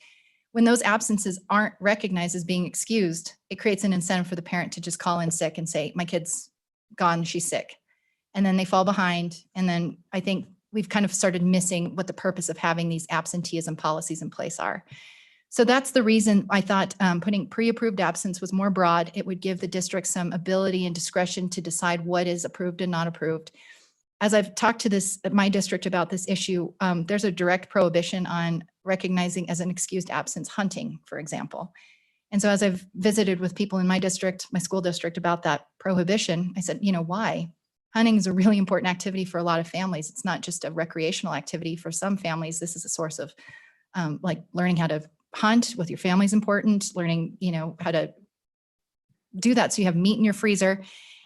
When those absences aren't recognized as being excused, it creates an incentive for the parent to just call in sick and say, my kid's gone, she's sick. And then they fall behind. And then I think we've kind of started missing what the purpose of having these absenteeism policies in place are. So that's the reason I thought putting pre-approved absence was more broad. It would give the district some ability and discretion to decide what is approved and not approved. as I've talked to my district about this issue, there's a direct prohibition on recognizing as an excused absence hunting, for example. And so as I've visited with people in my district, my school district, about that prohibition, I said, why? Hunting is a really important activity for a lot of families. It's not just a recreational activity. For some families, this is a source of like learning how to hunt with your family is important, learning, how to do that so you have meat in your freezer.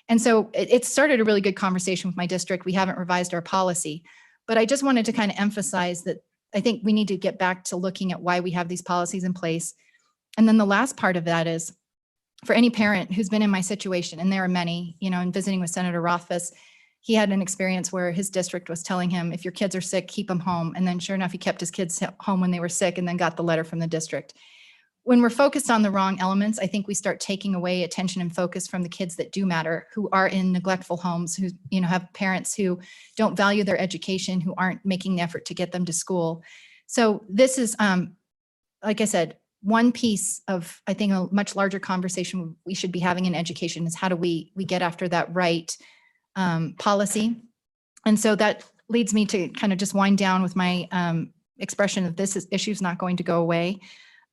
And so it started a really good conversation with my district. We haven't revised our policy, but I just wanted to kind of emphasize that I think we need to get back to looking at why we have these policies in place. And then the last part of that is for any parent who's been in my situation, and there are many, in visiting with Senator Rothfuss, he had an experience where his district was telling him, if your kids are sick, keep them home. And then sure enough, he kept his kids home when they were sick and then got the letter from the district. When we're focused on the wrong elements, I think we start taking away attention and focus from the kids that do matter, who are in neglectful homes, who, have parents who don't value their education, who aren't making the effort to get them to school. So this is, like I said, one piece of, I think, a much larger conversation we should be having in education is how do we get after that right policy. And so that leads me to kind of just wind down with my expression of this issue is not going to go away.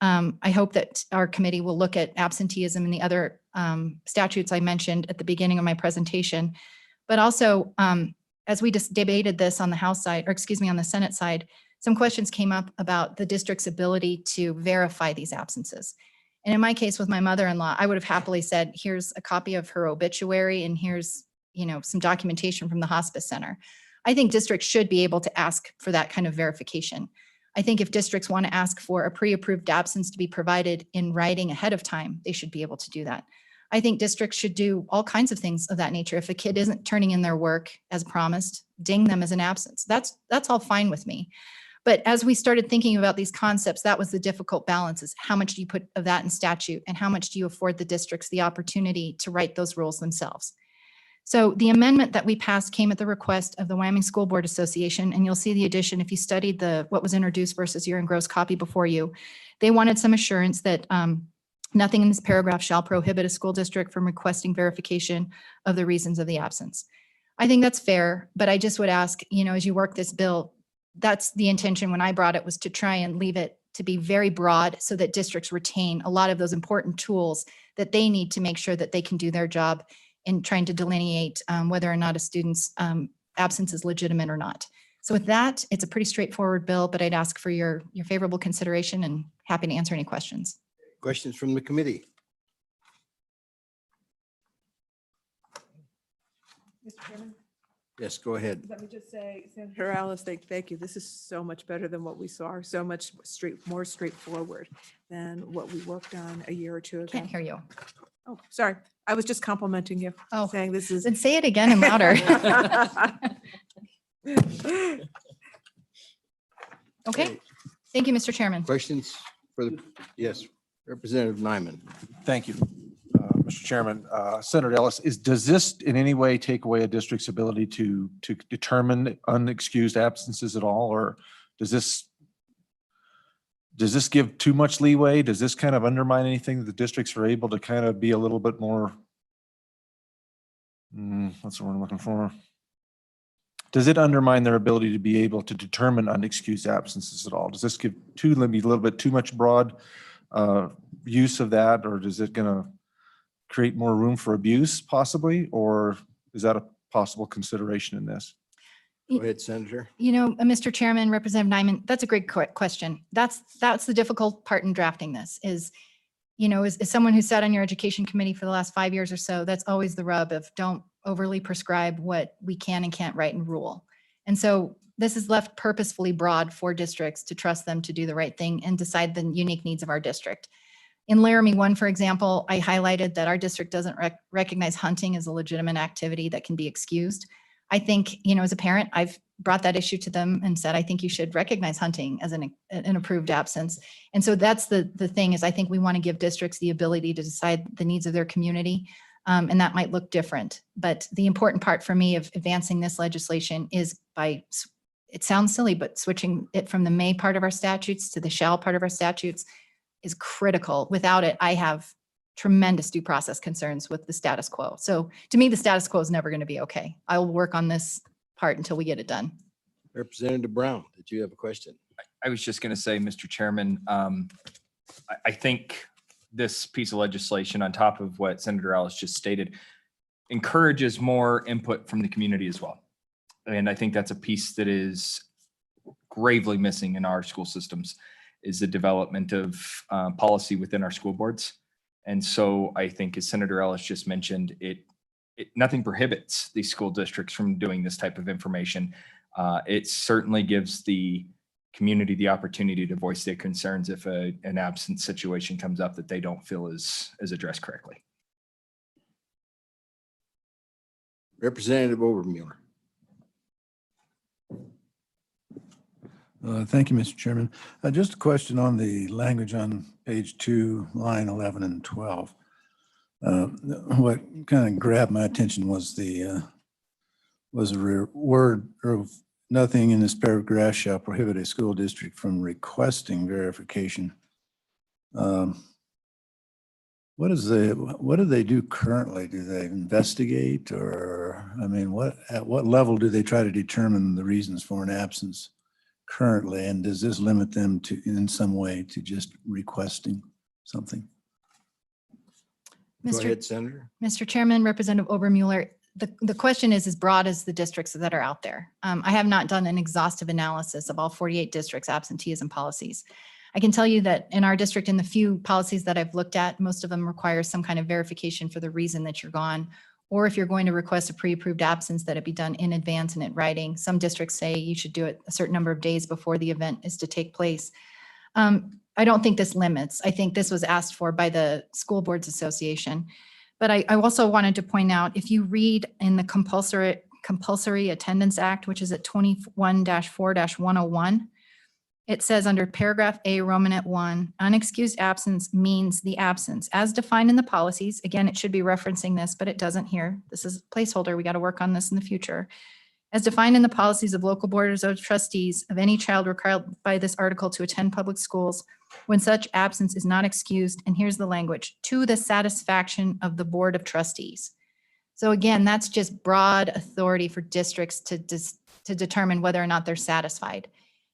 I hope that our committee will look at absenteeism and the other statutes I mentioned at the beginning of my presentation. But also, as we just debated this on the House side, or excuse me, on the Senate side, some questions came up about the district's ability to verify these absences. And in my case with my mother-in-law, I would have happily said, here's a copy of her obituary and here's, some documentation from the hospice center. I think districts should be able to ask for that kind of verification. I think if districts want to ask for a pre-approved absence to be provided in writing ahead of time, they should be able to do that. I think districts should do all kinds of things of that nature. If a kid isn't turning in their work as promised, ding them as an absence. That's all fine with me. But as we started thinking about these concepts, that was the difficult balance, is how much do you put of that in statute and how much do you afford the districts the opportunity to write those rules themselves? So the amendment that we passed came at the request of the Wyoming School Board Association, and you'll see the addition if you studied what was introduced versus your engrossed copy before you. They wanted some assurance that nothing in this paragraph shall prohibit a school district from requesting verification of the reasons of the absence. I think that's fair, but I just would ask, as you work this bill, that's the intention when I brought it, was to try and leave it to be very broad so that districts retain a lot of those important tools that they need to make sure that they can do their job in trying to delineate whether or not a student's absence is legitimate or not. So with that, it's a pretty straightforward bill, but I'd ask for your favorable consideration and happy to answer any questions. Questions from the committee? Mr. Chairman, Yes, go ahead. let me just say, Senator Alice, thank you. This is so much better than what we saw, so much more straightforward than what we worked on a year or two ago. Can't hear you. Oh, sorry. I was just complimenting you. Oh, saying this is. Then say it again and louder. Okay. Thank you, Mr. Chairman. Questions for yes, Representative Nyman. Thank you, Mr. Chairman. Senator Ellis, does this in any way take away a district's ability to determine unexcused absences at all, or does this give too much leeway? Does this kind of undermine anything that the districts are able to kind of be a little bit more, what's the word I'm looking for? Does it undermine their ability to be able to determine unexcused absences at all? Does this give maybe a little bit too much broad use of that, or is it going to create more room for abuse possibly, or is that a possible consideration in this? Go ahead, Senator. Mr. Chairman, Representative Nyman, that's a great question. That's the difficult part in drafting this is, as someone who sat on your education committee for the last 5 years or so, that's always the rub of don't overly prescribe what we can and can't write and rule. And so this is left purposefully broad for districts to trust them to do the right thing and decide the unique needs of our district. In Laramie 1, for example, I highlighted that our district doesn't recognize hunting as a legitimate activity that can be excused. I think, as a parent, I've brought that issue to them and said, I think you should recognize hunting as an approved absence. And so that's the thing is I think we want to give districts the ability to decide the needs of their community. And that might look different. But the important part for me of advancing this legislation is by, it sounds silly, but switching it from the may part of our statutes to the shall part of our statutes is critical. Without it, I have tremendous due process concerns with the status quo. So to me, the status quo is never going to be okay. I will work on this part until we get it done. Representative Brown, did you have a question? I was just going to say, Mr. Chairman, I think this piece of legislation, on top of what Senator Ellis just stated, encourages more input from the community as well. And I think that's a piece that is gravely missing in our school systems, is the development of policy within our school boards. And so I think, as Senator Ellis just mentioned, nothing prohibits these school districts from doing this type of information. It certainly gives the community the opportunity to voice their concerns if an absence situation comes up that they don't feel is addressed correctly. Representative Overmuller. Thank you, Mr. Chairman. Just a question on the language on page 2, line 11 and 12. What kind of grabbed my attention was the word or nothing in this paragraph shall prohibit a school district from requesting verification. What do they do currently? Do they investigate, or, I mean, at what level do they try to determine the reasons for an absence currently? And does this limit them to, in some way, to just requesting something? Go ahead, Senator. Mr. Chairman, Representative Obermuller, the question is as broad as the districts that are out there. I have not done an exhaustive analysis of all 48 districts' absenteeism policies. I can tell you that in our district, in the few policies that I've looked at, most of them require some kind of verification for the reason that you're gone, or if you're going to request a pre-approved absence, that it be done in advance and in writing. Some districts say you should do it a certain number of days before the event is to take place. I don't think this limits. I think this was asked for by the School Boards Association. But I also wanted to point out, if you read in the Compulsory Attendance Act, which is at 21-4-101, it says under paragraph A, Romanet 1, unexcused absence means the absence as defined in the policies. Again, it should be referencing this, but it doesn't here. This is a placeholder. We got to work on this in the future. As defined in the policies of local boards of trustees of any child required by this article to attend public schools when such absence is not excused, and here's the language, to the satisfaction of the Board of Trustees. So again, that's just broad authority for districts to determine whether or not they're satisfied.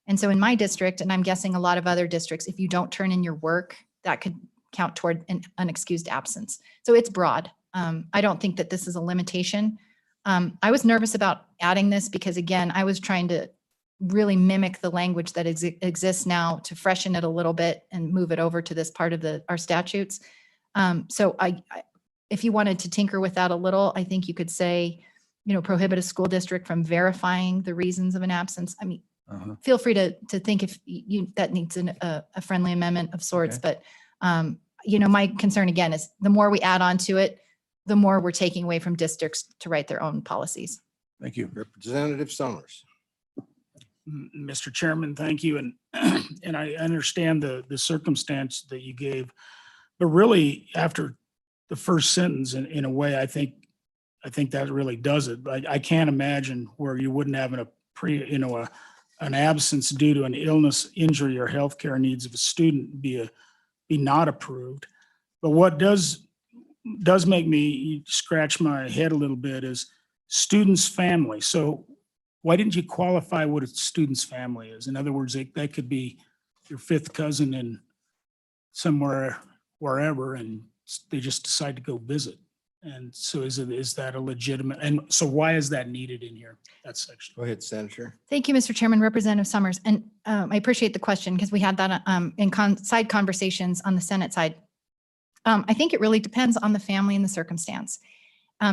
And so in my district, and I'm guessing a lot of other districts, if you don't turn in your work, that could count toward an unexcused absence. So it's broad. I don't think that this is a limitation. I was nervous about adding this because, again, I was trying to really mimic the language that exists now to freshen it a little bit and move it over to this part of our statutes. So if you wanted to tinker with that a little, I think you could say, prohibit a school district from verifying the reasons of an absence. I mean, feel free to think if that needs a friendly amendment of sorts. Okay. But, my concern again is the more we add on to it, the more we're taking away from districts to write their own policies. Thank you. Representative Summers. Mr. Chairman, thank you. And and I understand the circumstance that you gave, but really after the first sentence, in a way, I think that really does it. I can't imagine where you wouldn't have an absence due to an illness, injury, or healthcare needs of a student be not approved. But what does make me scratch my head a little bit is student's family. So why didn't you qualify what a student's family is? In other words, that could be your fifth cousin in somewhere, wherever, and they just decide to go visit. And so is that a legitimate, and so why is that needed in here, that section? Go ahead, Senator. Thank you, Mr. Chairman, Representative Summers. And I appreciate the question because we had that in side conversations on the Senate side. I think it really depends on the family and the circumstance.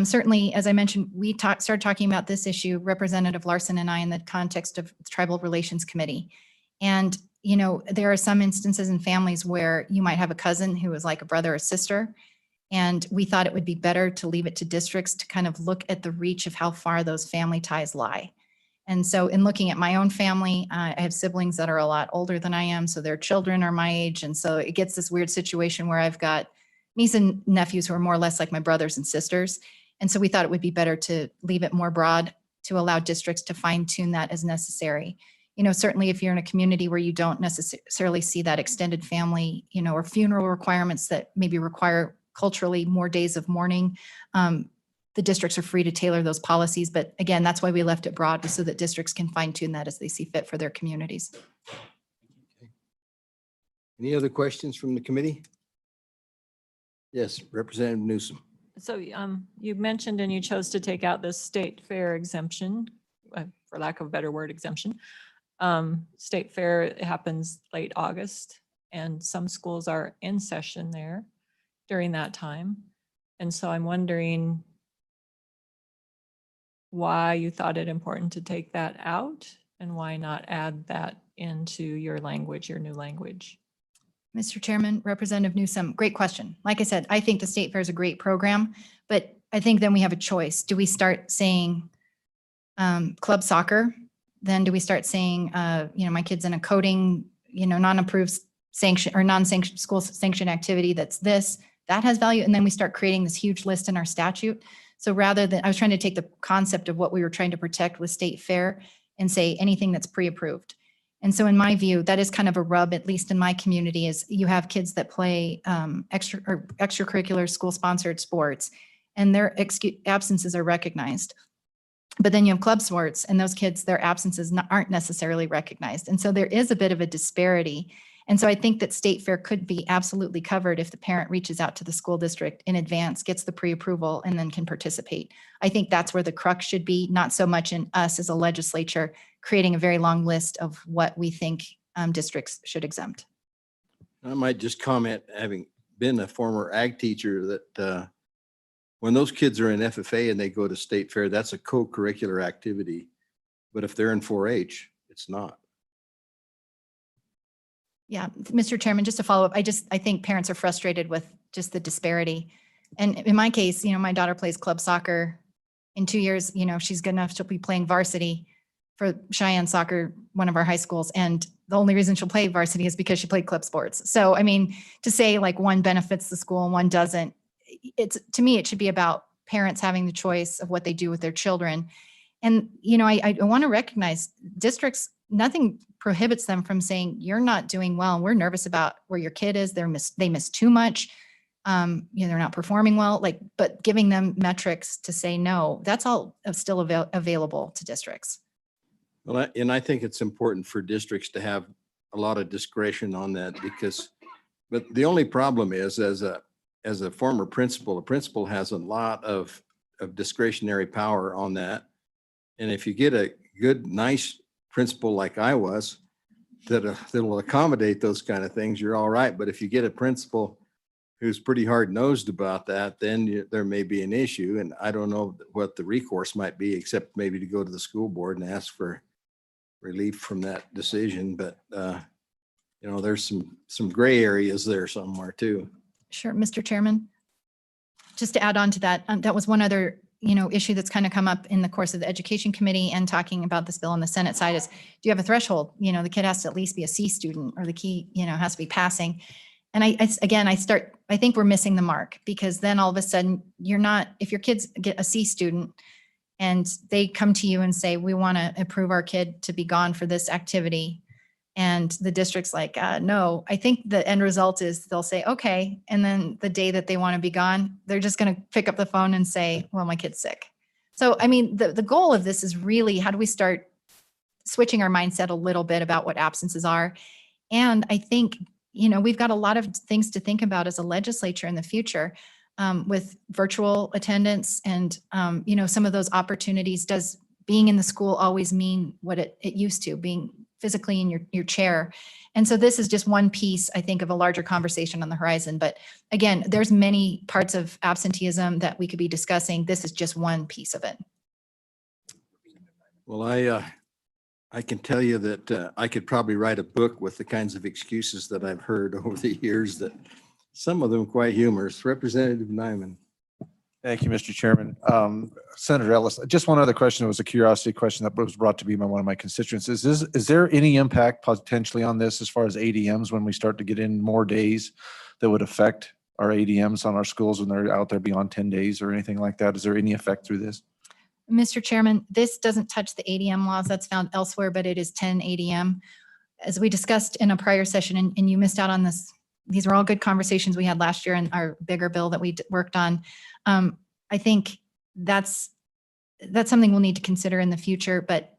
Certainly, as I mentioned, we started talking about this issue, Representative Larson and I, in the context of the Tribal Relations Committee. And, there are some instances in families where you might have a cousin who is like a brother or sister. And we thought it would be better to leave it to districts to kind of look at the reach of how far those family ties lie. And so in looking at my own family, I have siblings that are a lot older than I am, so their children are my age. And so it gets this weird situation where I've got niece and nephews who are more or less like my brothers and sisters. And so we thought it would be better to leave it more broad to allow districts to fine tune that as necessary. Certainly if you're in a community where you don't necessarily see that extended family, or funeral requirements that maybe require culturally more days of mourning, the districts are free to tailor those policies. But again, that's why we left it broad, was so that districts can fine tune that as they see fit for their communities. Any other questions from the committee? Yes, Representative Newsom. So you mentioned and you chose to take out the state fair exemption, for lack of a better word, exemption. State fair happens late August, and some schools are in session there during that time. And so I'm wondering why you thought it important to take that out and why not add that into your language, your new language. Mr. Chairman, Representative Newsom, great question. Like I said, I think the state fair is a great program, but I think then we have a choice. Do we start saying club soccer? Then do we start saying, my kid's in a coding, non-approved sanction or non-sanctioned school sanctioned activity that has value. And then we start creating this huge list in our statute. So rather than, I was trying to take the concept of what we were trying to protect with state fair and say anything that's pre-approved. And so in my view, that is kind of a rub, at least in my community, is you have kids that play extracurricular school-sponsored sports, and their absences are recognized. But then you have club sports, and those kids, their absences aren't necessarily recognized. And so there is a bit of a disparity. And so I think that state fair could be absolutely covered if the parent reaches out to the school district in advance, gets the pre-approval, and then can participate. I think that's where the crux should be, not so much in us as a legislature creating a very long list of what we think districts should exempt. I might just comment, having been a former ag teacher, that when those kids are in FFA and they go to state fair, that's a co-curricular activity. But if they're in 4-H, it's not. Yeah, Mr. Chairman, just to follow up, I think parents are frustrated with just the disparity. And in my case, my daughter plays club soccer. In 2 years, if she's good enough, she'll be playing varsity for Cheyenne Soccer, one of our high schools. And the only reason she'll play varsity is because she played club sports. So, to say like one benefits the school and one doesn't, to me, it should be about parents having the choice of what they do with their children. And, I want to recognize districts, nothing prohibits them from saying, you're not doing well. We're nervous about where your kid is. They miss too much. They're not performing well, but giving them metrics to say, no, that's all still available to districts. Well, and I think it's important for districts to have a lot of discretion on that but the only problem is, as a former principal, a principal has a lot of discretionary power on that. And if you get a good, nice principal like I was, that'll accommodate those kind of things, you're all right. But if you get a principal who's pretty hard-nosed about that, then there may be an issue. And I don't know what the recourse might be, except maybe to go to the school board and ask for relief from that decision. But, there's some gray areas there somewhere too. Sure, Mr. Chairman. Just to add on to that, that was one other, issue that's kind of come up in the course of the Education Committee and talking about this bill on the Senate side is, do you have a threshold? The kid has to at least be a C student, or the key, has to be passing. And I think we're missing the mark, because then all of a sudden if your kids get a C student and they come to you and say, we want to approve our kid to be gone for this activity, and the district's like, no, I think the end result is they'll say, okay. And then the day that they want to be gone, they're just going to pick up the phone and say, well, my kid's sick. So, the goal of this is really, how do we start switching our mindset a little bit about what absences are? And I think, we've got a lot of things to think about as a legislature in the future, with virtual attendance and, some of those opportunities. Does being in the school always mean what it used to, being physically in your chair? And so this is just one piece, I think, of a larger conversation on the horizon. But again, there's many parts of absenteeism that we could be discussing. This is just one piece of it. Well, I can tell you that I could probably write a book with the kinds of excuses that I've heard over the years, that some of them quite humorous. Representative Nyman. Thank you, Mr. Chairman. Senator Ellis, just one other question. It was a curiosity question that was brought to me by one of my constituents. Is there any impact potentially on this as far as ADMs when we start to get in more days that would affect our ADMs on our schools when they're out there beyond 10 days or anything like that? Is there any effect through this? Mr. Chairman, this doesn't touch the ADM laws. That's found elsewhere, but it is 10 ADM. As we discussed in a prior session, and you missed out on this, these were all good conversations we had last year in our bigger bill that we worked on. I think that's something we'll need to consider in the future. But,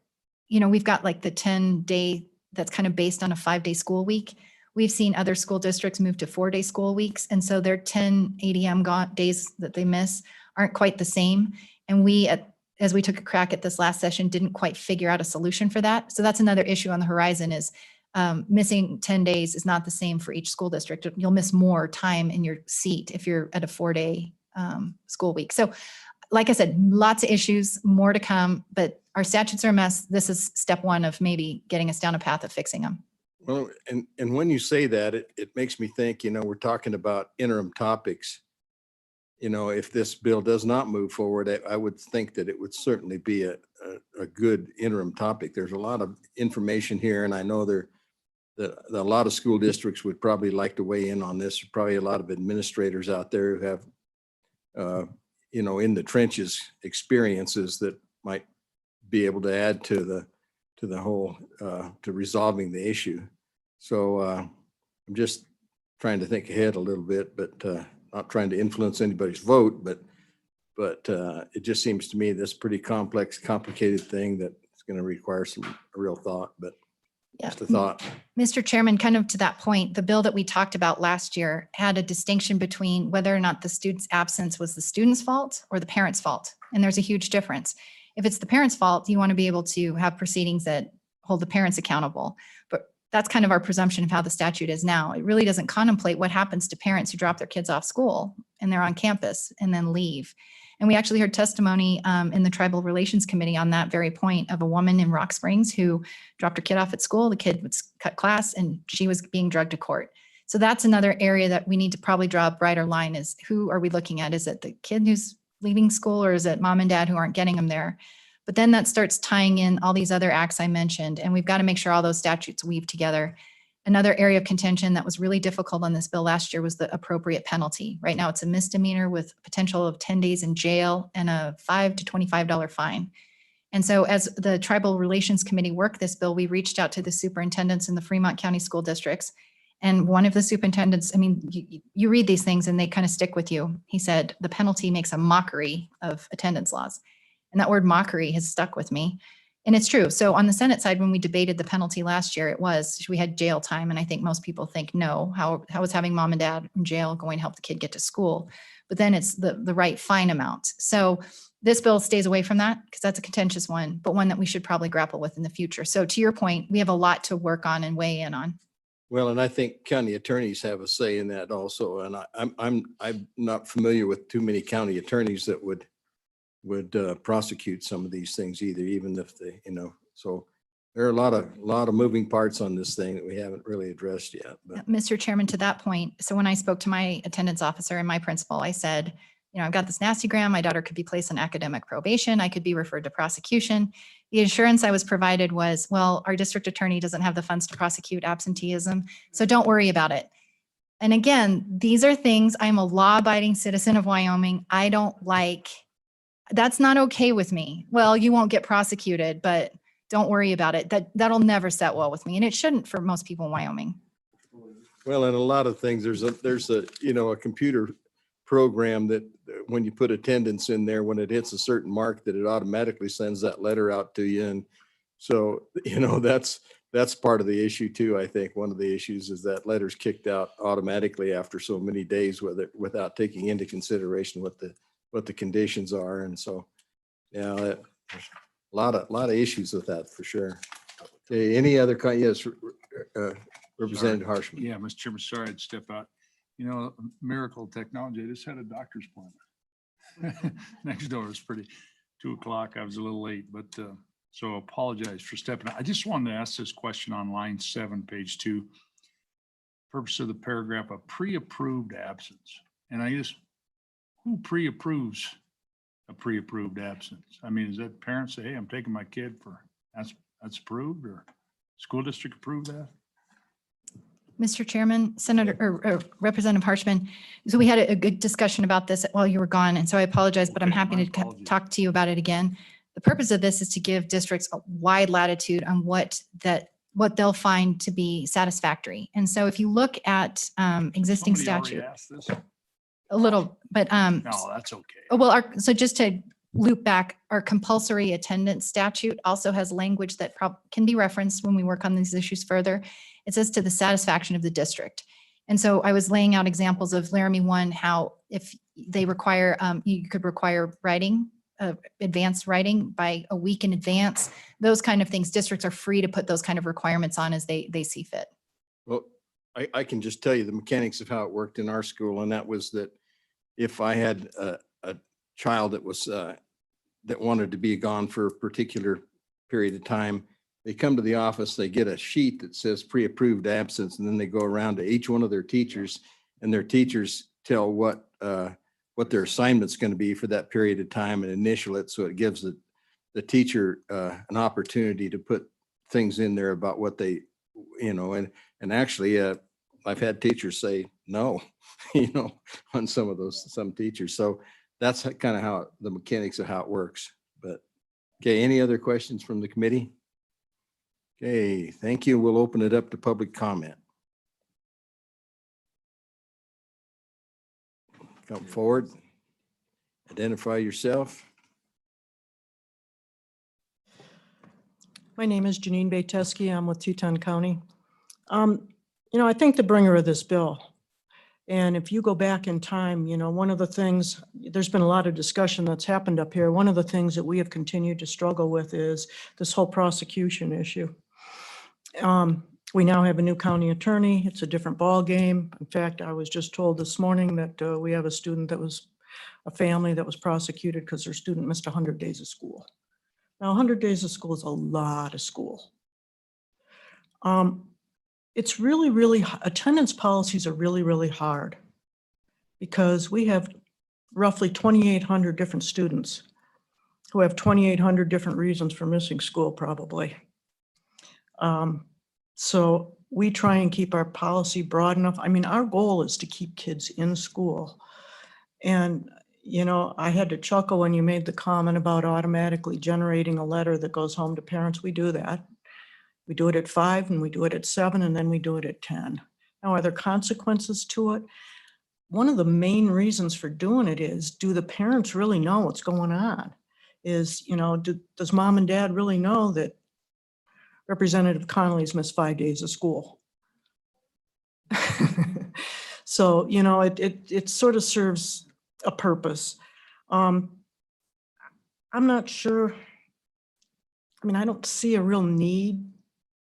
you know, we've got like the 10-day that's kind of based on a 5-day school week. We've seen other school districts move to 4-day school weeks. And so their 10 ADM days that they miss aren't quite the same. And we, as we took a crack at this last session, didn't quite figure out a solution for that. So that's another issue on the horizon is missing 10 days is not the same for each school district. You'll miss more time in your seat if you're at a 4-day school week. So like I said, lots of issues, more to come, but our statutes are a mess. This is step one of maybe getting us down a path of fixing them. Well, and when you say that, it makes me think, you know, we're talking about interim topics. You know, if this bill does not move forward, I would think that it would certainly be a good interim topic. There's a lot of information here, and I know that a lot of school districts would probably like to weigh in on this. There's probably a lot of administrators out there who have, you know, in the trenches experiences that might be able to add to the whole, to resolving the issue. So I'm just trying to think ahead a little bit, but not trying to influence anybody's vote, but it just seems to me this pretty complex, complicated thing that it's going to require some real thought, but just a thought. Mr. Chairman, kind of to that point, the bill that we talked about last year had a distinction between whether or not the student's absence was the student's fault or the parent's fault. And there's a huge difference. If it's the parent's fault, you want to be able to have proceedings that hold the parents accountable. But that's kind of our presumption of how the statute is now. It really doesn't contemplate what happens to parents who drop their kids off school and they're on campus and then leave. And we actually heard testimony in the Tribal Relations Committee on that very point of a woman in Rock Springs who dropped her kid off at school. The kid was cut class and she was being drugged to court. So that's another area that we need to probably draw a brighter line is who are we looking at? Is it the kid who's leaving school or is it mom and dad who aren't getting them there? But then that starts tying in all these other acts I mentioned, and we've got to make sure all those statutes weave together. Another area of contention that was really difficult on this bill last year was the appropriate penalty. Right now, it's a misdemeanor with potential of 10 days in jail and a $5 to $25 fine. And so as the Tribal Relations Committee worked this bill, we reached out to the superintendents in the Fremont County school districts. And one of the superintendents, I mean, you read these things and they kind of stick with you. He said, the penalty makes a mockery of attendance laws. And that word mockery has stuck with me. And it's true. So on the Senate side, when we debated the penalty last year, we had jail time. And I think most people think, no, how is having mom and dad in jail going to help the kid get to school? But then it's the right fine amount. So this bill stays away from that because that's a contentious one, but one that we should probably grapple with in the future. So to your point, we have a lot to work on and weigh in on. Well, and I think county attorneys have a say in that also. And I'm not familiar with too many county attorneys that would prosecute some of these things either, even if they, you know, so there are a lot of moving parts on this thing that we haven't really addressed yet. But Mr. Chairman, to that point, so when I spoke to my attendance officer and my principal, I said, you know, I've got this nasty gram. My daughter could be placed on academic probation. I could be referred to prosecution. The assurance I was provided was, well, our district attorney doesn't have the funds to prosecute absenteeism, so don't worry about it. And again, these are things, I'm a law-abiding citizen of Wyoming. I don't like, that's not okay with me. Well, you won't get prosecuted, but don't worry about it. That'll never set well with me. And it shouldn't for most people in Wyoming. well, and a lot of things, there's a, you know, a computer program that when you put attendance in there, when it hits a certain mark, that it automatically sends that letter out to you. And so, you know, that's part of the issue too. I think one of the issues is that letter's kicked out automatically after so many days without taking into consideration what the conditions are. And so, yeah, there's a lot of issues with that for sure. Okay, any other, yes, Representative Harshman. Yeah, Mr. Chairman, sorry I'd step out. You know, miracle technology. I just had a doctor's appointment. Next door is pretty, 2 o'clock. I was a little late, but so apologize for stepping out. I just wanted to ask this question on line 7, page 2. Purpose of the paragraph, a pre-approved absence. And I guess, who pre-approves a pre-approved absence? I mean, is that parents say, hey, I'm taking my kid for, that's approved, or school district approved that? Mr. Chairman, Senator or Representative Harshman, so we had a good discussion about this while you were gone, and so I apologize, but I'm happy to talk to you about it again. The purpose of this is to give districts a wide latitude on what they'll find to be satisfactory. And so if you look at existing Somebody already statute, asked this? a little, but No, that's okay. well, so just to loop back, our compulsory attendance statute also has language that can be referenced when we work on these issues further. It says to the satisfaction of the district. And so I was laying out examples of Laramie 1, how if they require, you could require writing, advanced writing by a week in advance, those kind of things. Districts are free to put those kind of requirements on as they see fit. Well, I can just tell you the mechanics of how it worked in our school, and that was that if I had a child that was that wanted to be gone for a particular period of time, they come to the office, they get a sheet that says pre-approved absence, and then they go around to each one of their teachers, and their teachers tell what their assignment's going to be for that period of time and initial it, so it gives the teacher an opportunity to put things in there about what they, and actually I've had teachers say no, on some teachers. So that's kind of how the mechanics of how it works. But okay, any other questions from the committee? Okay, thank you. We'll open it up to public comment. Come forward, identify yourself. My name is Janine Bateski. I'm with Teton County. I thank the bringer of this bill. And if you go back in time, one of the things, there's been a lot of discussion that's happened up here. One of the things that we have continued to struggle with is this whole prosecution issue. We now have a new county attorney. It's a different ballgame. In fact, I was just told this morning that we have a family that was prosecuted because their student missed 100 days of school. Now, 100 days of school is a lot of school. It's really, attendance policies are really hard because we have roughly 2,800 different students who have 2,800 different reasons for missing school probably. So we try and keep our policy broad enough. I mean, our goal is to keep kids in school. And, I had to chuckle when you made the comment about automatically generating a letter that goes home to parents. We do that. We do it at 5 and we do it at 7 and then we do it at 10. Now, are there consequences to it? One of the main reasons for doing it is, do the parents really know what's going on? Does mom and dad really know that Representative Connolly's missed 5 days of school? So, it sort of serves a purpose. I'm not sure. I mean, I don't see a real need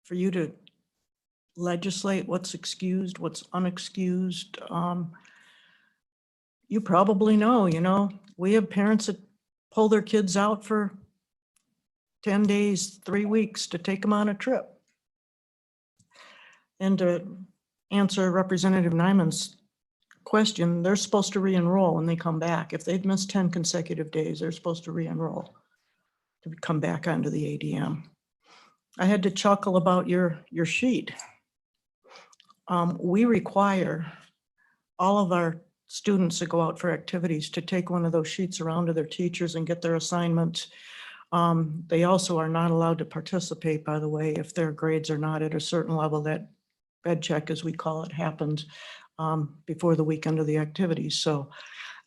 for you to legislate what's excused, what's unexcused. You probably know, we have parents that pull their kids out for 10 days, 3 weeks to take them on a trip. And to answer Representative Nyman's question, they're supposed to re-enroll when they come back. If they've missed 10 consecutive days, they're supposed to re-enroll to come back onto the ADM. I had to chuckle about your sheet. We require all of our students that go out for activities to take one of those sheets around to their teachers and get their assignments. They also are not allowed to participate, by the way, if their grades are not at a certain level. That bed check, as we call it, happens before the weekend of the activities. So,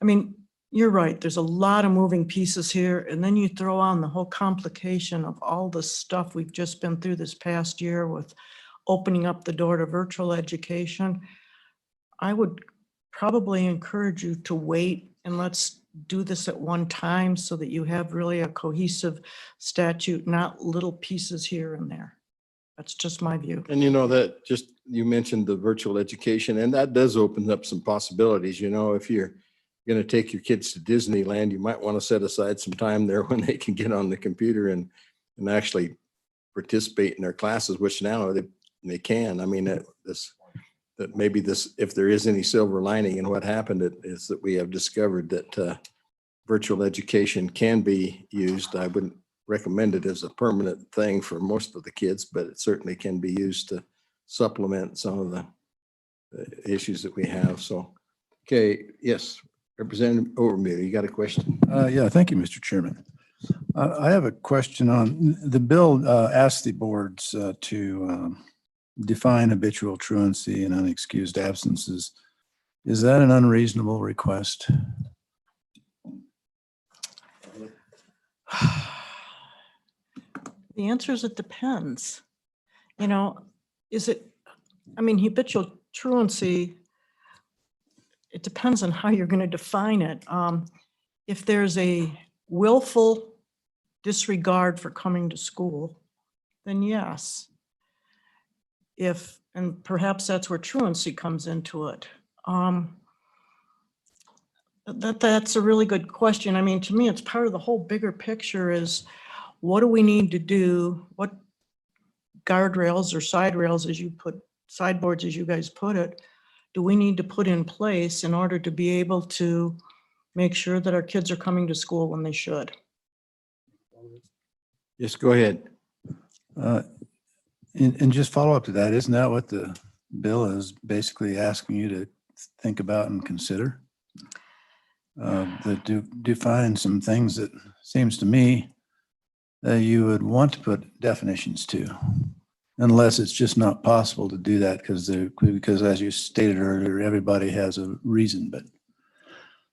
I mean, you're right. There's a lot of moving pieces here. And then you throw on the whole complication of all the stuff we've just been through this past year with opening up the door to virtual education. I would probably encourage you to wait and let's do this at one time so that you have really a cohesive statute, not little pieces here and there. That's just my view. And that you mentioned the virtual education, and that does open up some possibilities. If you're going to take your kids to Disneyland, you might want to set aside some time there when they can get on the computer and actually participate in their classes, which now they can. I mean, that maybe if there is any silver lining in what happened, is that we have discovered that virtual education can be used. I wouldn't recommend it as a permanent thing for most of the kids, but it certainly can be used to supplement some of the issues that we have. So, okay, yes, Representative Overmeyer, you got a question? Yeah, thank you, Mr. Chairman. I have a question on the bill. Asks the boards to define habitual truancy and unexcused absences. Is that an unreasonable request? The answer is it depends. You know, is it, I mean, habitual truancy, it depends on how you're going to define it. If there's a willful disregard for coming to school, then yes. If, and perhaps that's where truancy comes into it. That's a really good question. I mean, to me, it's part of the whole bigger picture is what do we need to do? What guardrails or side rails, as you put, sideboards, as you guys put it, do we need to put in place in order to be able to make sure that our kids are coming to school when they should? Yes, go ahead. And just follow up to that, isn't that what the bill is basically asking you to think about and consider? That define some things that seems to me that you would want to put definitions to, unless it's just not possible to do that because as you stated earlier, everybody has a reason. But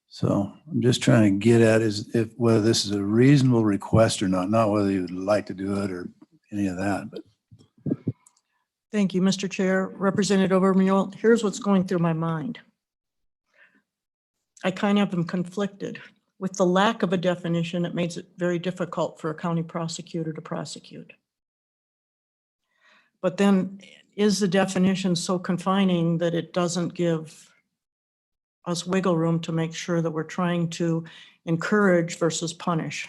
so I'm just trying to get at is if whether this is a reasonable request or not whether you would like to do it or any of that. But Thank you, Mr. Chair. Representative Overmule, here's what's going through my mind. I kind of am conflicted. With the lack of a definition, it makes it very difficult for a county prosecutor to prosecute. But then is the definition so confining that it doesn't give us wiggle room to make sure that we're trying to encourage versus punish?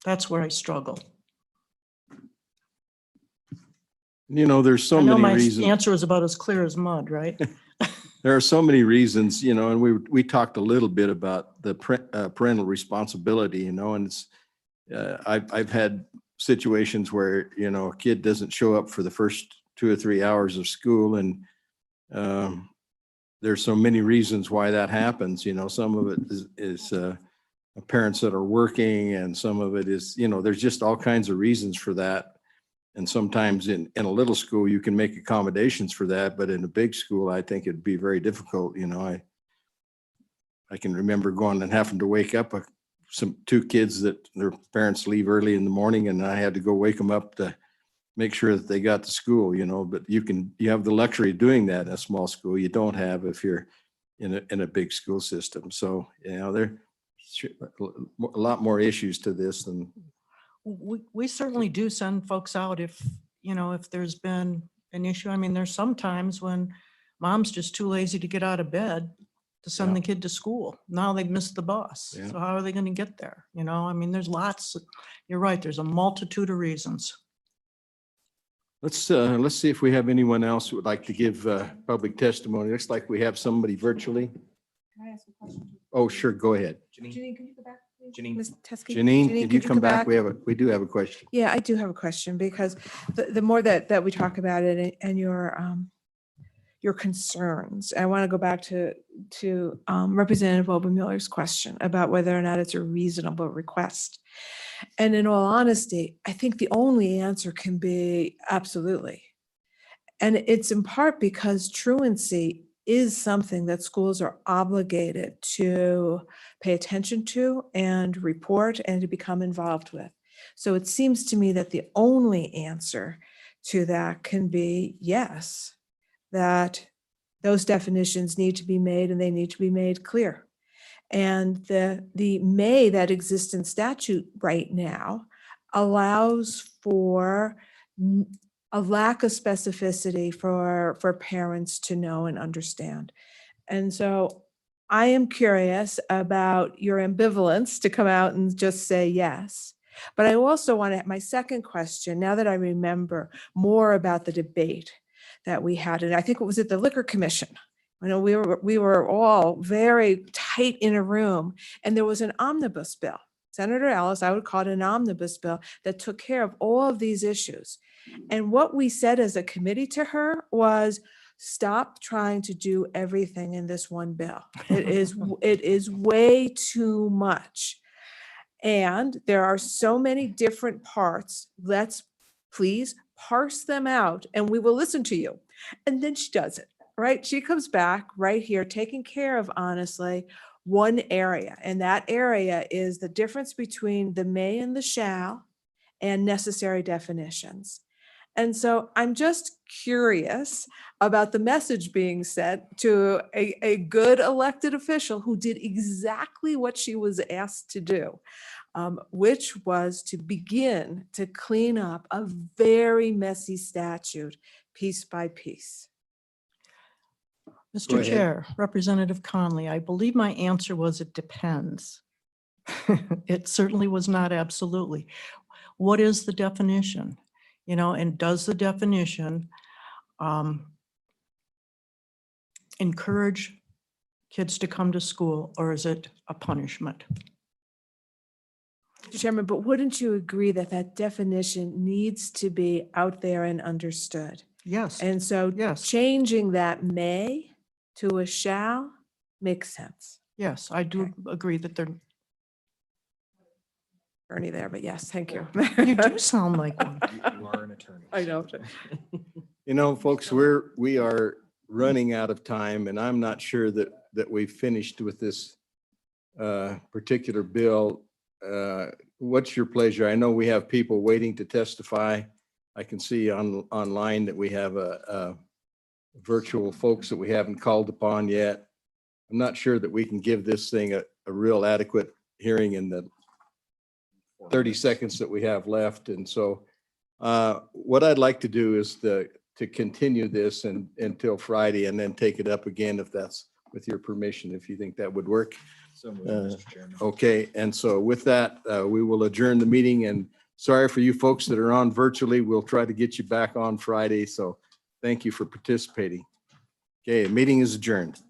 That's where I struggle. You know, there's so I know many my reasons. answer is about as clear as mud, right? There are so many reasons, you know, and we talked a little bit about the parental responsibility, you know, and it's, I've had situations where, you know, a kid doesn't show up for the first 2 or 3 hours of school, and there's so many reasons why that happens. You know, some of it is parents that are working, and some of it is, you know, there's just all kinds of reasons for that. And sometimes in a little school, you can make accommodations for that, but in a big school, I think it'd be very difficult. You know, I can remember going and having to wake up two kids that their parents leave early in the morning, and I had to go wake them up to make sure that they got to school, you know, but you have the luxury of doing that in a small school. You don't have if you're in a big school system. So, you know, there are a lot more issues to this than. We certainly do send folks out if, you know, if there's been an issue. I mean, there's some times when mom's just too lazy to get out of bed to send the kid to school. Now they've missed the bus. Yeah. So how are they going to get there? You know, I mean, there's lots, you're right. There's a multitude of reasons. Let's see if we have anyone else who would like to give public testimony. Looks like we have somebody virtually. Can I ask a question? Oh, sure. Go ahead. Janine, can you go back? please? Janine. Ms. Teskey? Janine, did you could come back? We do have a question. Yeah, I do have a question because the more that we talk about it and your concerns, I want to go back to Representative Obermuller's question about whether or not it's a reasonable request. And in all honesty, I think the only answer can be absolutely. And it's in part because truancy is something that schools are obligated to pay attention to and report and to become involved with. So it seems to me that the only answer to that can be yes, that those definitions need to be made and they need to be made clear. And the may that exists in statute right now allows for a lack of specificity for parents to know and understand. And so I am curious about your ambivalence to come out and just say yes. But I also want to, my second question, now that I remember more about the debate that we had, and I think it was at the Liquor Commission. You know, we were all very tight in a room, and there was an omnibus bill. Senator Ellis, I would call it an omnibus bill that took care of all of these issues. And what we said as a committee to her was, stop trying to do everything in this one bill. It is way too much. And there are so many different parts. Let's please parse them out and we will listen to you. And then she does it, right? She comes back right here, taking care of, honestly, one area, and that area is the difference between the may and the shall and necessary definitions. And so I'm just curious about the message being sent to a good elected official who did exactly what she was asked to do, which was to begin to clean up a very messy statute piece by piece. Go Mr. ahead. Chair, Representative Conley, I believe my answer was it depends. It certainly was not absolutely. What is the definition? You know, and does the definition encourage kids to come to school, or is it a punishment? Mr. Chairman, but wouldn't you agree that that definition needs to be out there and understood? Yes. And so changing that may to a shall makes sense. Yes, I do agree that they're. Ernie there, but yes, thank you. You do sound like one. You are an attorney. I know. You know, folks, we are running out of time, and I'm not sure that we've finished with this particular bill. What's your pleasure? I know we have people waiting to testify. I can see online that we have virtual folks that we haven't called upon yet. I'm not sure that we can give this thing a real adequate hearing in the 30 seconds that we have left. And so what I'd like to do is to continue this until Friday and then take it up again, if that's with your permission, if you think that would work. So moved, Mr. Chairman. Okay, and so with that, we will adjourn the meeting, and sorry for you folks that are on virtually. We'll try to get you back on Friday. So thank you for participating. Okay, meeting is adjourned.